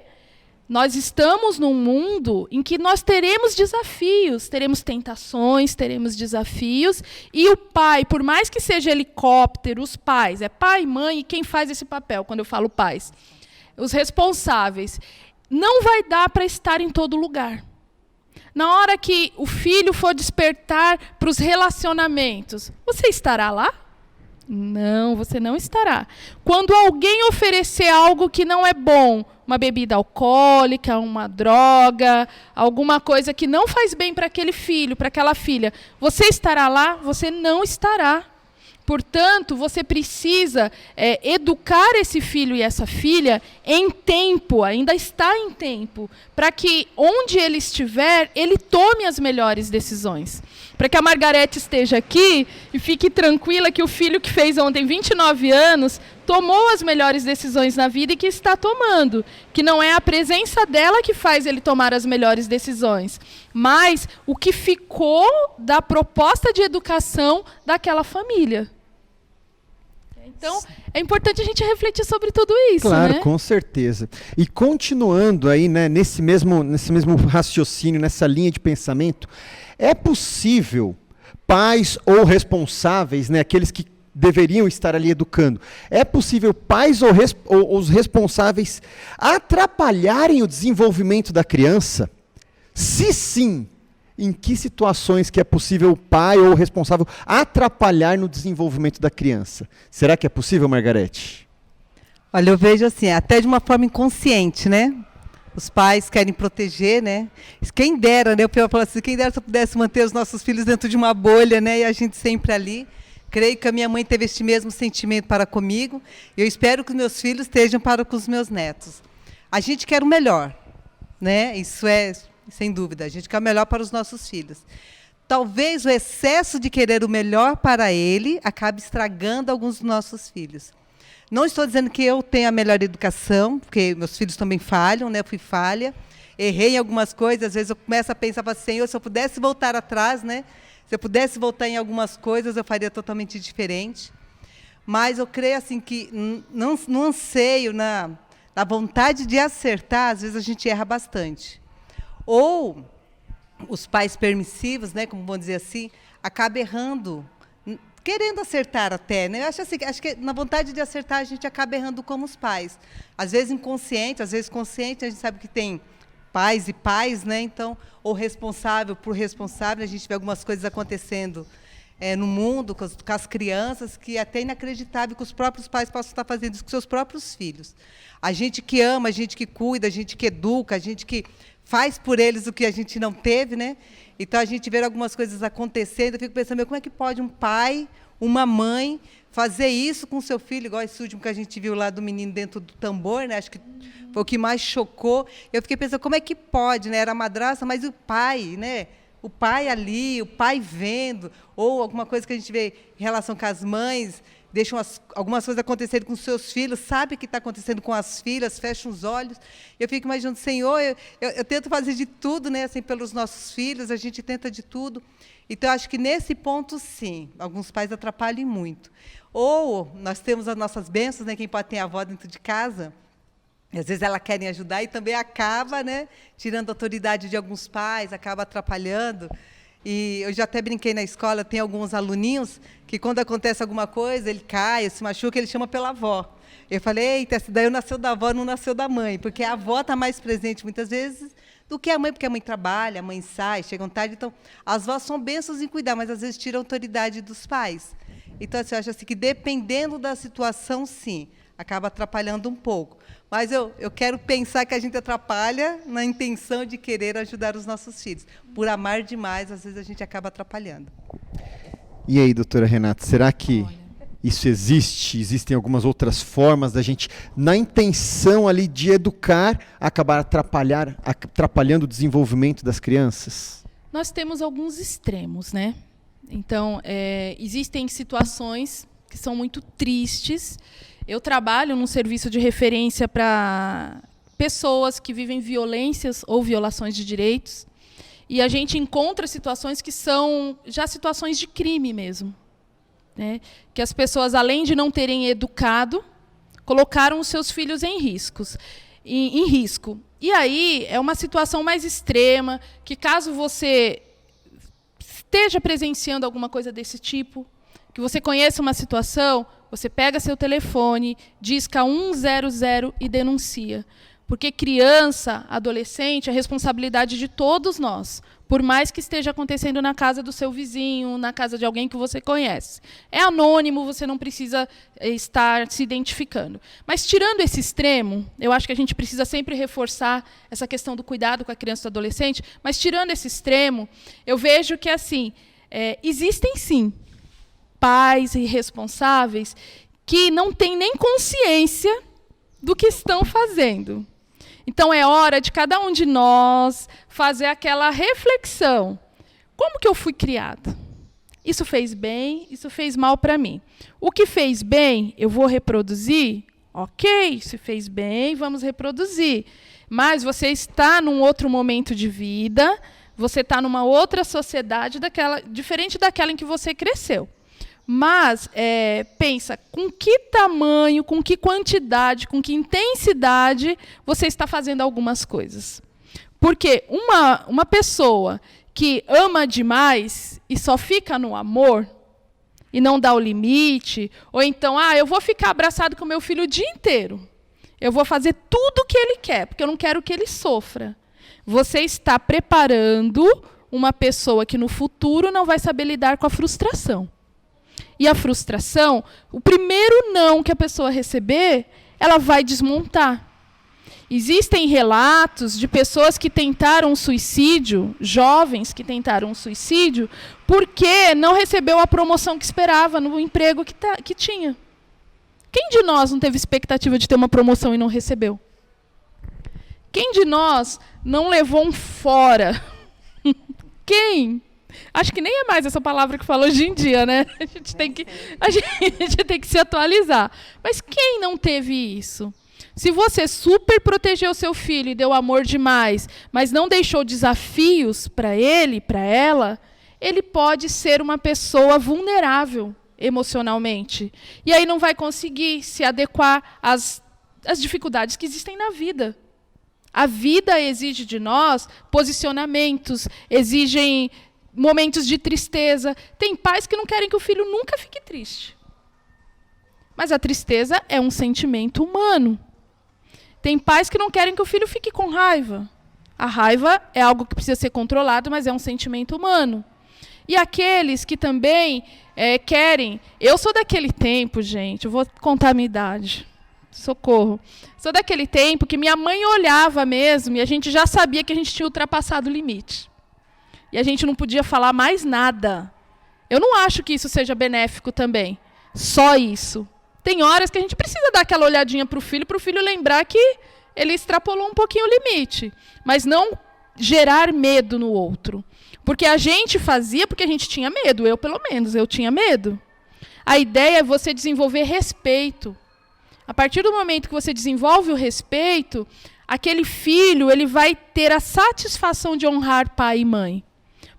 Speaker 2: Nós estamos num mundo em que nós teremos desafios, teremos tentações, teremos desafios, e o pai, por mais que seja helicóptero, os pais, é pai, mãe, e quem faz esse papel, quando eu falo pais? Os responsáveis. Não vai dar para estar em todo lugar. Na hora que o filho for despertar para os relacionamentos, você estará lá? Não, você não estará. Quando alguém oferecer algo que não é bom, uma bebida alcoólica, uma droga, alguma coisa que não faz bem para aquele filho, para aquela filha, você estará lá? Você não estará. Portanto, você precisa educar esse filho e essa filha em tempo, ainda está em tempo, para que onde ele estiver, ele tome as melhores decisões. Para que a Margarete esteja aqui e fique tranquila que o filho que fez ontem 29 anos tomou as melhores decisões na vida e que está tomando. Que não é a presença dela que faz ele tomar as melhores decisões, mas o que ficou da proposta de educação daquela família. Então, é importante a gente refletir sobre tudo isso,
Speaker 1: claro,
Speaker 2: né?
Speaker 1: Com certeza. E continuando aí, né, nesse mesmo raciocínio, nessa linha de pensamento, é possível pais ou responsáveis, né, aqueles que deveriam estar ali educando, é possível pais ou os responsáveis atrapalharem o desenvolvimento da criança? Se sim, em que situações que é possível o pai ou o responsável atrapalhar no desenvolvimento da criança? Será que é possível, Margarete?
Speaker 3: Olha, eu vejo assim, até de uma forma inconsciente, né? Os pais querem proteger, né? Quem dera, né? O Pio falou assim, quem dera se eu pudesse manter os nossos filhos dentro de uma bolha, né? E a gente sempre ali. Creio que a minha mãe teve este mesmo sentimento para comigo. E eu espero que os meus filhos estejam para com os meus netos. A gente quer o melhor, né? Isso é... sem dúvida, a gente quer o melhor para os nossos filhos. Talvez o excesso de querer o melhor para ele acabe estragando alguns dos nossos filhos. Não estou dizendo que eu tenho a melhor educação, porque meus filhos também falham, né? Eu fui falha, errei em algumas coisas, às vezes eu começo a pensar, Senhor, se eu pudesse voltar atrás, né? Se eu pudesse voltar em algumas coisas, eu faria totalmente diferente. Mas eu creio assim que no anseio, na vontade de acertar, às vezes a gente erra bastante. Ou os pais permissivos, né, como vamos dizer assim, acabam errando, querendo acertar até, né? Eu acho que na vontade de acertar a gente acaba errando como os pais. Às vezes inconsciente, às vezes consciente, a gente sabe que tem pais e pais, né? Então, ou responsável por responsável, a gente vê algumas coisas acontecendo no mundo, com as crianças, que é até inacreditável que os próprios pais possam estar fazendo isso com seus próprios filhos. A gente que ama, a gente que cuida, a gente que educa, a gente que faz por eles o que a gente não teve, né? Então, a gente vê algumas coisas acontecendo, eu fico pensando, como é que pode um pai, uma mãe, fazer isso com o seu filho, igual esse último que a gente viu lá do menino dentro do tambor, né? Acho que foi o que mais chocou. Eu fiquei pensando, como é que pode, né? Era a madrasta, mas o pai, né? O pai ali, o pai vendo, ou alguma coisa que a gente vê em relação com as mães, deixam algumas coisas acontecerem com seus filhos, sabe o que está acontecendo com as filhas, fecham os olhos. Eu fico imaginando, Senhor, eu tento fazer de tudo, né, assim, pelos nossos filhos, a gente tenta de tudo. Então, acho que nesse ponto, sim, alguns pais atrapalham muito. Ou nós temos as nossas bênçãos, né, quem pode ter a avó dentro de casa, e às vezes elas querem ajudar e também acaba, né, tirando a autoridade de alguns pais, acaba atrapalhando. E eu já até brinquei na escola, tem alguns aluninhos que, quando acontece alguma coisa, ele cai, se machuca, ele chama pela avó. Eu falei, eita, esse daí nasceu da avó, não nasceu da mãe, porque a avó está mais presente, muitas vezes, do que a mãe, porque a mãe trabalha, a mãe sai, chegam tarde. Então, as vós são bênçãos em cuidar, mas, às vezes, tiram a autoridade dos pais. Então, assim, eu acho assim, que, dependendo da situação, sim, acaba atrapalhando um pouco. Mas eu quero pensar que a gente atrapalha na intenção de querer ajudar os nossos filhos. Por amar demais, às vezes a gente acaba atrapalhando.
Speaker 1: E aí, doutora Renata, será que isso existe? Existem algumas outras formas da gente, na intenção ali de educar, acabar atrapalhando o desenvolvimento das crianças?
Speaker 2: Nós temos alguns extremos, né? Então, existem situações que são muito tristes. Eu trabalho num serviço de referência para pessoas que vivem violências ou violações de direitos. E a gente encontra situações que são já situações de crime mesmo, né? Que as pessoas, além de não terem educado, colocaram os seus filhos em risco. E aí é uma situação mais extrema, que caso você esteja presenciando alguma coisa desse tipo, que você conheça uma situação, você pega seu telefone, disca 100 e denuncia. Porque criança, adolescente, é responsabilidade de todos nós, por mais que esteja acontecendo na casa do seu vizinho, na casa de alguém que você conhece. É anônimo, você não precisa estar se identificando. Mas, tirando esse extremo, eu acho que a gente precisa sempre reforçar essa questão do cuidado com a criança e do adolescente, mas, tirando esse extremo, eu vejo que, assim, existem, sim, pais irresponsáveis que não têm nem consciência do que estão fazendo. Então, é hora de cada um de nós fazer aquela reflexão. Como que eu fui criada? Isso fez bem, isso fez mal para mim. O que fez bem, eu vou reproduzir? Ok, se fez bem, vamos reproduzir. Mas você está num outro momento de vida, você está numa outra sociedade diferente daquela em que você cresceu. Mas pensa com que tamanho, com que quantidade, com que intensidade você está fazendo algumas coisas. Porque uma pessoa que ama demais e só fica no amor e não dá o limite, ou então, eu vou ficar abraçado com meu filho o dia inteiro. Eu vou fazer tudo o que ele quer, porque eu não quero que ele sofra. Você está preparando uma pessoa que no futuro não vai saber lidar com a frustração. E a frustração, o primeiro não que a pessoa receber, ela vai desmontar. Existem relatos de pessoas que tentaram suicídio, jovens que tentaram suicídio, porque não recebeu a promoção que esperava no emprego que tinha. Quem de nós não teve expectativa de ter uma promoção e não recebeu? Quem de nós não levou um fora? Quem? Acho que nem é mais essa palavra que fala hoje em dia, né? A gente tem que se atualizar. Mas quem não teve isso? Se você super protegeu seu filho e deu amor demais, mas não deixou desafios para ele, para ela, ele pode ser uma pessoa vulnerável emocionalmente. E aí não vai conseguir se adequar às dificuldades que existem na vida. A vida exige de nós posicionamentos, exigem momentos de tristeza. Tem pais que não querem que o filho nunca fique triste. Mas a tristeza é um sentimento humano. Tem pais que não querem que o filho fique com raiva. A raiva é algo que precisa ser controlado, mas é um sentimento humano. E aqueles que também querem... Eu sou daquele tempo, gente, eu vou contar a minha idade. Socorro. Sou daquele tempo que minha mãe olhava mesmo e a gente já sabia que a gente tinha ultrapassado o limite. E a gente não podia falar mais nada. Eu não acho que isso seja benéfico também. Só isso. Tem horas que a gente precisa dar aquela olhadinha para o filho lembrar que ele extrapolou um pouquinho o limite. Mas não gerar medo no outro. Porque a gente fazia porque a gente tinha medo. Eu, pelo menos, eu tinha medo. A ideia é você desenvolver respeito. A partir do momento que você desenvolve o respeito, aquele filho ele vai ter a satisfação de honrar pai e mãe.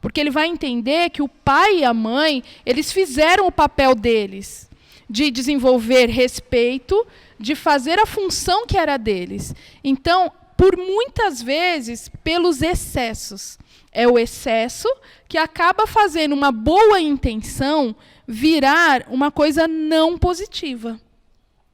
Speaker 2: Porque ele vai entender que o pai e a mãe, eles fizeram o papel deles, de desenvolver respeito, de fazer a função que era deles. Então, por muitas vezes, pelos excessos. É o excesso que acaba fazendo uma boa intenção virar uma coisa não positiva.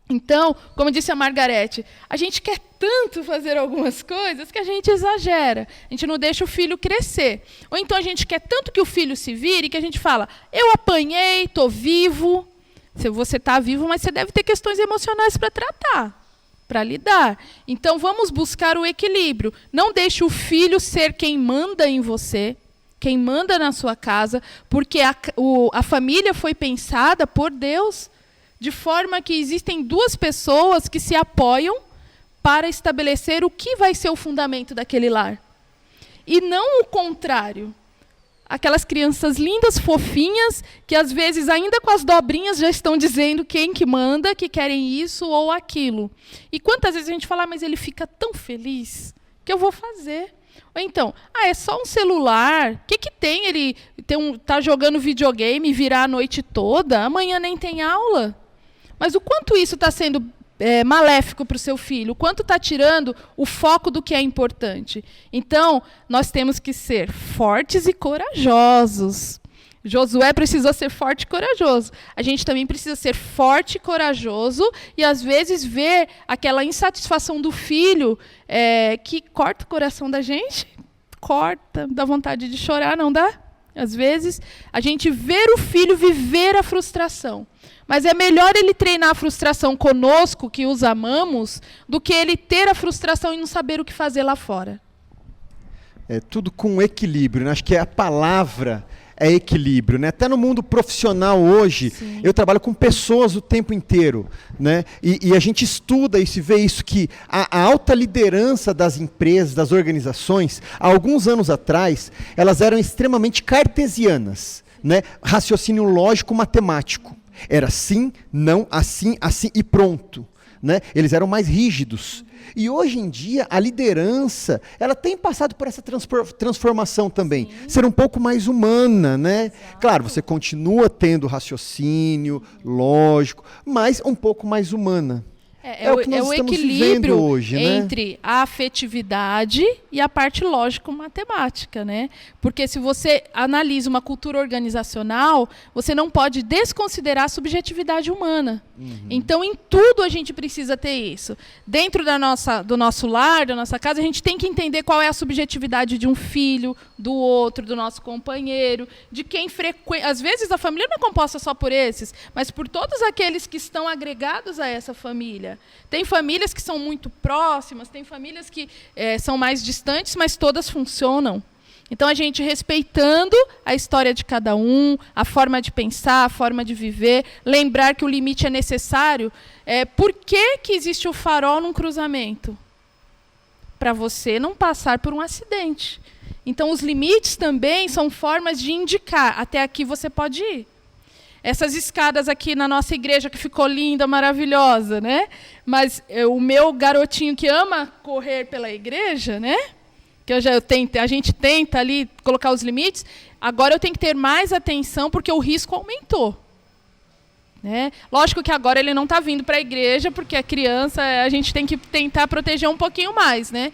Speaker 2: Então, como disse a Margarete, a gente quer tanto fazer algumas coisas que a gente exagera. A gente não deixa o filho crescer. Ou então a gente quer tanto que o filho se vire que a gente fala, eu apanhei, estou vivo. Você está vivo, mas você deve ter questões emocionais para tratar, para lidar. Então, vamos buscar o equilíbrio. Não deixe o filho ser quem manda em você, quem manda na sua casa, porque a família foi pensada por Deus de forma que existem duas pessoas que se apoiam para estabelecer o que vai ser o fundamento daquele lar. E não o contrário. Aquelas crianças lindas, fofinhas, que às vezes ainda com as dobrinhas já estão dizendo quem que manda, que querem isso ou aquilo. E quantas vezes a gente fala, mas ele fica tão feliz, que eu vou fazer. Ou então, é só um celular, o que tem? Ele tá jogando videogame, virar a noite toda, amanhã nem tem aula. Mas o quanto isso está sendo maléfico para o seu filho? O quanto está tirando o foco do que é importante? Então, nós temos que ser fortes e corajosos. Josué precisou ser forte e corajoso. A gente também precisa ser forte e corajoso e, às vezes, ver aquela insatisfação do filho que corta o coração da gente. Corta, dá vontade de chorar, não dá? Às vezes, a gente vê o filho viver a frustração. Mas é melhor ele treinar a frustração conosco, que os amamos, do que ele ter a frustração e não saber o que fazer lá fora.
Speaker 1: É tudo com equilíbrio, né? Acho que a palavra é equilíbrio, né? Até no mundo profissional hoje, sim, eu trabalho com pessoas o tempo inteiro, né? E a gente estuda isso e vê isso, que a alta liderança das empresas, das organizações, há alguns anos atrás, elas eram extremamente cartesianas, né? Raciocínio lógico matemático. Era sim, não, assim, assim e pronto. Né? Eles eram mais rígidos. E hoje em dia, a liderança, ela tem passado por essa transformação também. Sim. Ser um pouco mais humana, né? Exato. Claro, você continua tendo raciocínio, lógico, mas um pouco mais humana.
Speaker 2: É o equilíbrio hoje, entre, né, a afetividade e a parte lógico-matemática, né? Porque se você analisa uma cultura organizacional, você não pode desconsiderar a subjetividade humana. Uhum. Então, em tudo a gente precisa ter isso. Dentro do nosso lar, da nossa casa, a gente tem que entender qual é a subjetividade de um filho, do outro, do nosso companheiro, de quem frequenta. Às vezes a família não é composta só por esses, mas por todos aqueles que estão agregados a essa família. Tem famílias que são muito próximas, tem famílias que são mais distantes, mas todas funcionam. Então, a gente respeitando a história de cada um, a forma de pensar, a forma de viver, lembrar que o limite é necessário. Por que existe o farol num cruzamento? Para você não passar por um acidente. Então, os limites também são formas de indicar, até aqui você pode ir. Essas escadas aqui na nossa igreja, que ficou linda, maravilhosa, né? Mas o meu garotinho que ama correr pela igreja, né? Que a gente tenta ali colocar os limites, agora eu tenho que ter mais atenção, porque o risco aumentou. Né? Lógico que agora ele não está vindo para a igreja, porque a criança, a gente tem que tentar proteger um pouquinho mais. Né?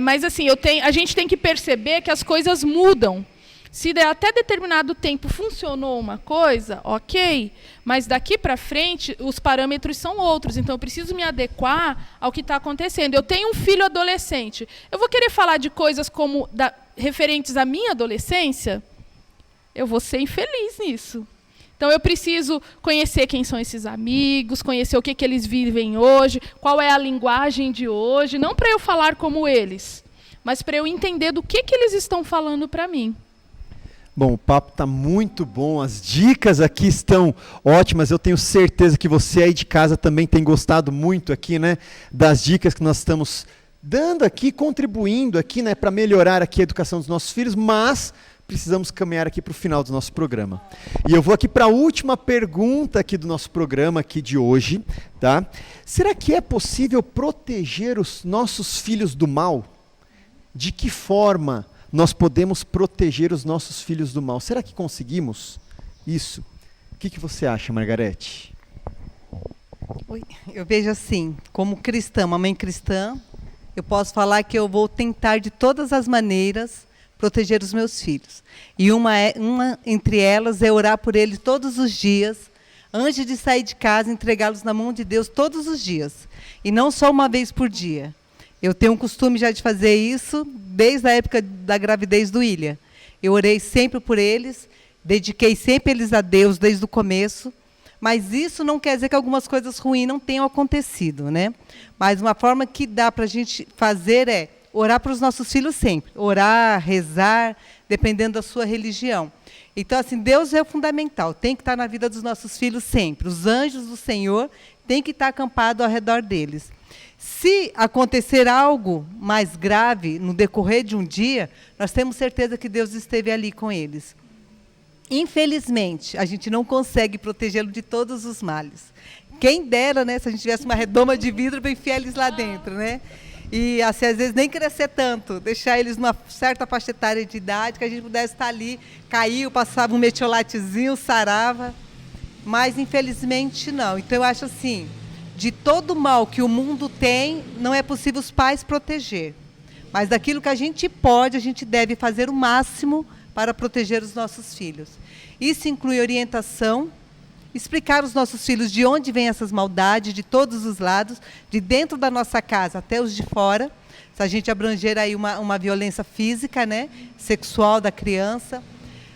Speaker 2: Mas assim, a gente tem que perceber que as coisas mudam. Se até determinado tempo funcionou uma coisa, ok, mas daqui para frente os parâmetros são outros, então eu preciso me adequar ao que está acontecendo. Eu tenho um filho adolescente, eu vou querer falar de coisas como referentes à minha adolescência? Eu vou ser infeliz nisso. Então eu preciso conhecer quem são esses amigos, conhecer o que eles vivem hoje, qual é a linguagem de hoje, não para eu falar como eles, mas para eu entender do que eles estão falando para mim.
Speaker 1: Bom, o papo está muito bom, as dicas aqui estão ótimas, eu tenho certeza que você aí de casa também tem gostado muito aqui, né, das dicas que nós estamos dando aqui, contribuindo aqui, né, para melhorar aqui a educação dos nossos filhos, mas precisamos caminhar aqui para o final do nosso programa. E eu vou aqui para a última pergunta aqui do nosso programa aqui de hoje, tá? Será que é possível proteger os nossos filhos do mal? De que forma nós podemos proteger os nossos filhos do mal? Será que conseguimos isso? O que você acha, Margarete?
Speaker 3: Eu vejo assim, como cristã, uma mãe cristã, eu posso falar que eu vou tentar de todas as maneiras proteger os meus filhos. E uma entre elas é orar por eles todos os dias, antes de sair de casa, entregá-los na mão de Deus todos os dias. E não só uma vez por dia. Eu tenho um costume já de fazer isso desde a época da gravidez do William. Eu orei sempre por eles, dediquei sempre eles a Deus desde o começo, mas isso não quer dizer que algumas coisas ruins não tenham acontecido, né? Mas uma forma que dá para a gente fazer é orar para os nossos filhos sempre. Orar, rezar, dependendo da sua religião. Então, assim, Deus é o fundamental, tem que estar na vida dos nossos filhos sempre. Os anjos do Senhor têm que estar acampados ao redor deles. Se acontecer algo mais grave no decorrer de um dia, nós temos certeza que Deus esteve ali com eles. Infelizmente, a gente não consegue protegê-lo de todos os males. Quem dera, né, se a gente tivesse uma redoma de vidro bem enfiar eles lá dentro, né? E assim, às vezes nem crescer tanto, deixar eles numa certa faixa etária de idade, que a gente pudesse estar ali, caiu, passava um metiolatezinho, sarava. Mas, infelizmente, não. Então, eu acho assim, de todo o mal que o mundo tem, não é possível os pais proteger. Mas daquilo que a gente pode, a gente deve fazer o máximo para proteger os nossos filhos. Isso inclui orientação, explicar aos nossos filhos de onde vêm essas maldades, de todos os lados, de dentro da nossa casa até os de fora, se a gente abranger aí uma violência física, né, sexual da criança,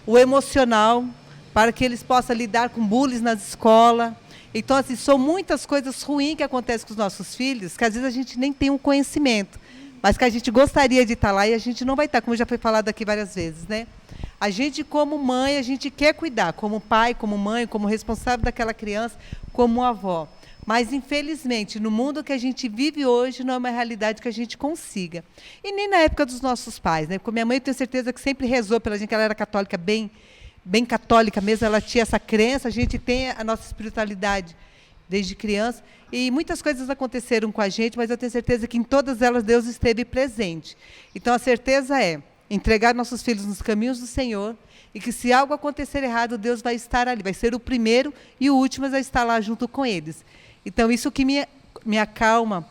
Speaker 3: o emocional, para que eles possam lidar com bullying nas escolas. Então, assim, são muitas coisas ruins que acontecem com os nossos filhos, que às vezes a gente nem tem um conhecimento, mas que a gente gostaria de estar lá e a gente não vai estar, como já foi falado aqui várias vezes, né? A gente, como mãe, a gente quer cuidar, como pai, como mãe, como responsável daquela criança, como avó. Mas, infelizmente, no mundo que a gente vive hoje, não é uma realidade que a gente consiga. E nem na época dos nossos pais, né? Porque minha mãe, eu tenho certeza que sempre rezou pela gente, que ela era católica, bem católica mesmo, ela tinha essa crença, a gente tem a nossa espiritualidade desde criança, e muitas coisas aconteceram com a gente, mas eu tenho certeza que em todas elas Deus esteve presente. Então, a certeza é entregar nossos filhos nos caminhos do Senhor, e que se algo acontecer errado, Deus vai estar ali, vai ser o primeiro e o último a estar lá junto com eles. Então, isso que me acalma,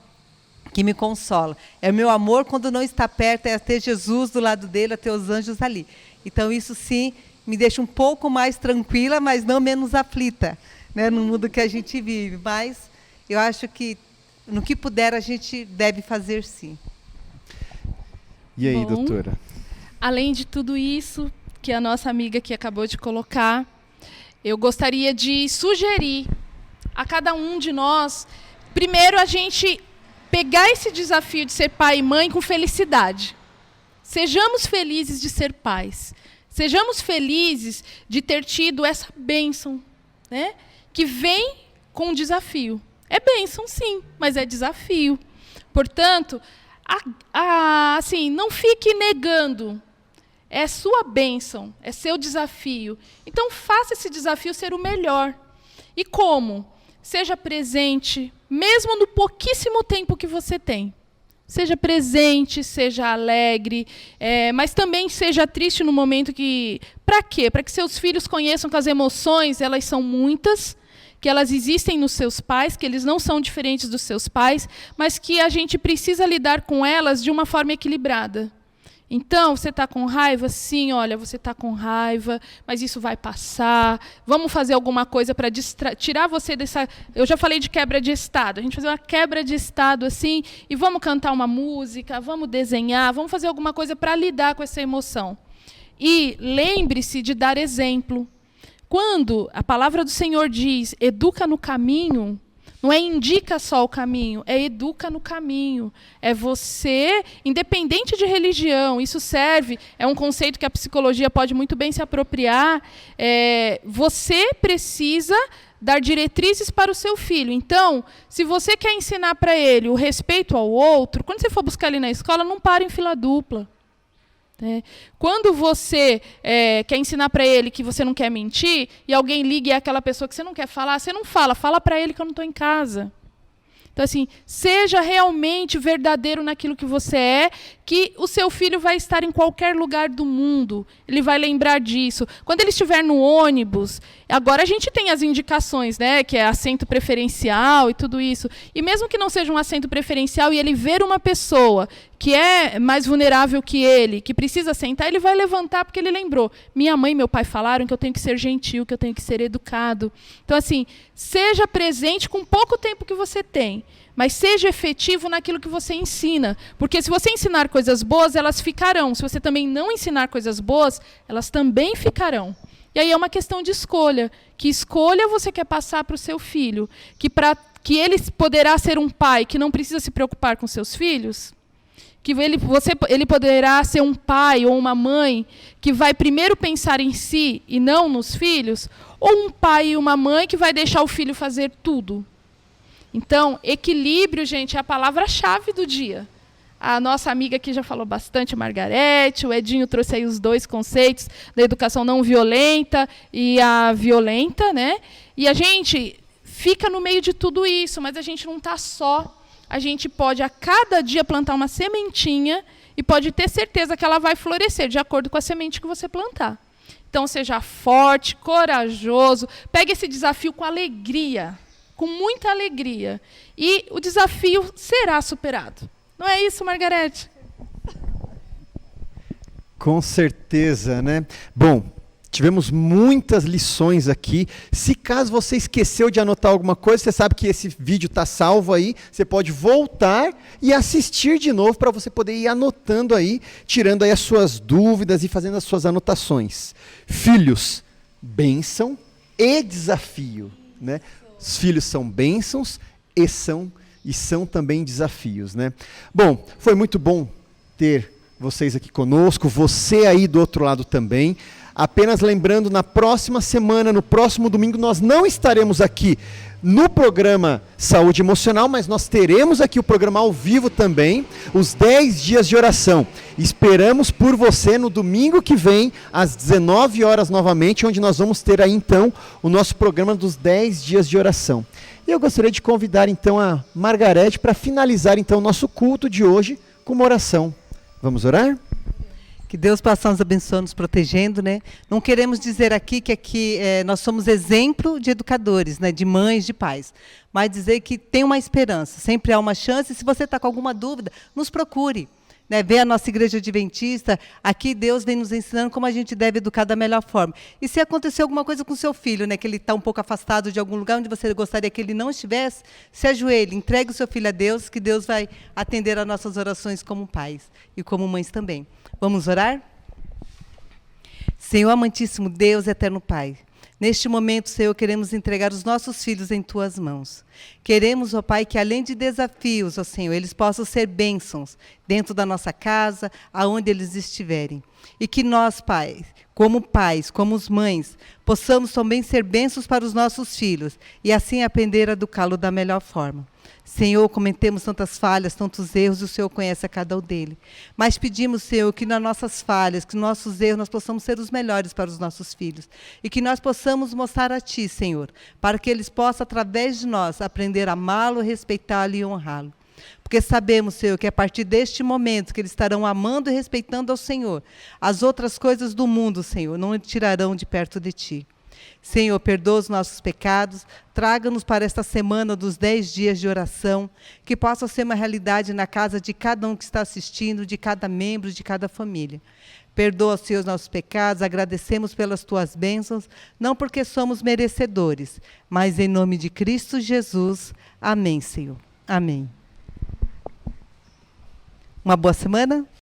Speaker 3: que me consola. É o meu amor quando não está perto, é ter Jesus do lado dele, é ter os anjos ali. Então, isso sim me deixa um pouco mais tranquila, mas não menos aflita, né, no mundo que a gente vive. Mas eu acho que, no que puder, a gente deve fazer sim.
Speaker 1: E aí, doutora?
Speaker 2: Além de tudo isso que a nossa amiga aqui acabou de colocar, eu gostaria de sugerir a cada um de nós, primeiro, a gente pegar esse desafio de ser pai e mãe com felicidade. Sejamos felizes de ser pais. Sejamos felizes de ter tido essa bênção, né, que vem com um desafio. É bênção, sim, mas é desafio. Portanto, assim, não fique negando é sua bênção, é seu desafio. Então, faça esse desafio ser o melhor. E como? Seja presente, mesmo no pouquíssimo tempo que você tem. Seja presente, seja alegre, mas também seja triste no momento que... Para quê? Para que seus filhos conheçam que as emoções, elas são muitas, que elas existem nos seus pais, que eles não são diferentes dos seus pais, mas que a gente precisa lidar com elas de uma forma equilibrada. Então, você está com raiva? Sim, olha, você está com raiva, mas isso vai passar. Vamos fazer alguma coisa para tirar você dessa... Eu já falei de quebra de estado. A gente fazer uma quebra de estado assim, e vamos cantar uma música, vamos desenhar, vamos fazer alguma coisa para lidar com essa emoção. E lembre-se de dar exemplo. Quando a palavra do Senhor diz, educa no caminho, não é indica só o caminho, é educa no caminho. É você, independente de religião, isso serve, é um conceito que a psicologia pode muito bem se apropriar. Você precisa dar diretrizes para o seu filho. Então, se você quer ensinar para ele o respeito ao outro, quando você for buscar ele na escola, não para em fila dupla. Quando você quer ensinar para ele que você não quer mentir, e alguém liga e é aquela pessoa que você não quer falar, você não fala para ele que eu não estou em casa. Então, assim, seja realmente verdadeiro naquilo que você é, que o seu filho vai estar em qualquer lugar do mundo. Ele vai lembrar disso. Quando ele estiver no ônibus, agora a gente tem as indicações, né, que é assento preferencial e tudo isso. E mesmo que não seja um assento preferencial e ele ver uma pessoa que é mais vulnerável que ele, que precisa sentar, ele vai levantar porque ele lembrou. Minha mãe e meu pai falaram que eu tenho que ser gentil, que eu tenho que ser educado. Então, assim, seja presente com pouco tempo que você tem, mas seja efetivo naquilo que você ensina. Porque se você ensinar coisas boas, elas ficarão. Se você também não ensinar coisas boas, elas também ficarão. E aí é uma questão de escolha. Que escolha você quer passar para o seu filho? Que ele poderá ser um pai que não precisa se preocupar com seus filhos? Que ele poderá ser um pai ou uma mãe que vai primeiro pensar em si e não nos filhos? Ou um pai e uma mãe que vai deixar o filho fazer tudo? Então, equilíbrio, gente, é a palavra-chave do dia. A nossa amiga aqui já falou bastante, a Margarete, o Edinho trouxe aí os dois conceitos da educação não violenta e a violenta, né? E a gente fica no meio de tudo isso, mas a gente não está só. A gente pode, a cada dia, plantar uma sementinha e pode ter certeza que ela vai florescer de acordo com a semente que você plantar. Então, seja forte, corajoso, pegue esse desafio com alegria, com muita alegria. E o desafio será superado. Não é isso, Margarete?
Speaker 1: Com certeza, né? Bom, tivemos muitas lições aqui. Se caso você esqueceu de anotar alguma coisa, você sabe que esse vídeo está salvo aí. Você pode voltar e assistir de novo para você poder ir anotando aí, tirando aí as suas dúvidas e fazendo as suas anotações. Filhos, bênção e desafio, né? Os filhos são bênçãos e são também desafios, né? Bom, foi muito bom ter vocês aqui conosco, você aí do outro lado também. Apenas lembrando, na próxima semana, no próximo domingo, nós não estaremos aqui no programa Saúde Emocional, mas nós teremos aqui o programa ao vivo também, os 10 dias de oração. Esperamos por você no domingo que vem, às 19 horas novamente, onde nós vamos ter aí então o nosso programa dos 10 dias de oração. E eu gostaria de convidar então a Margarete para finalizar então o nosso culto de hoje com uma oração. Vamos orar?
Speaker 3: Que Deus possa nos abençoar, nos protegendo, né? Não queremos dizer aqui que nós somos exemplo de educadores, né? De mães, de pais. Mas dizer que tem uma esperança, sempre há uma chance. Se você está com alguma dúvida, nos procure. Né? Vê a nossa igreja adventista, aqui Deus vem nos ensinando como a gente deve educar da melhor forma. E se acontecer alguma coisa com o seu filho, né? Que ele está um pouco afastado de algum lugar onde você gostaria que ele não estivesse, se ajoelhe, entregue o seu filho a Deus, que Deus vai atender às nossas orações como pais e como mães também. Vamos orar? Senhor amantíssimo Deus, eterno Pai, neste momento, Senhor, queremos entregar os nossos filhos em Tuas mãos. Queremos, ó Pai, que além de desafios, ó Senhor, eles possam ser bênçãos dentro da nossa casa, aonde eles estiverem. E que nós, Pai, como pais, como mães, possamos também ser bênçãos para os nossos filhos e assim aprender a educá-lo da melhor forma. Senhor, cometemos tantas falhas, tantos erros, e o Senhor conhece a cada um deles. Mas pedimos, Senhor, que nas nossas falhas, que nos nossos erros, nós possamos ser os melhores para os nossos filhos. E que nós possamos mostrar a Ti, Senhor, para que eles possam, através de nós, aprender a amá-lo, respeitá-lo e honrá-lo. Porque sabemos, Senhor, que a partir deste momento que eles estarão amando e respeitando ao Senhor, as outras coisas do mundo, Senhor, não tirarão de perto de Ti. Senhor, perdoa os nossos pecados, traga-nos para esta semana dos 10 dias de oração, que possa ser uma realidade na casa de cada um que está assistindo, de cada membro, de cada família. Perdoa, Senhor, os nossos pecados, agradecemos pelas Tuas bênçãos, não porque somos merecedores, mas em nome de Cristo Jesus. Amém, Senhor. Amém. Uma boa semana.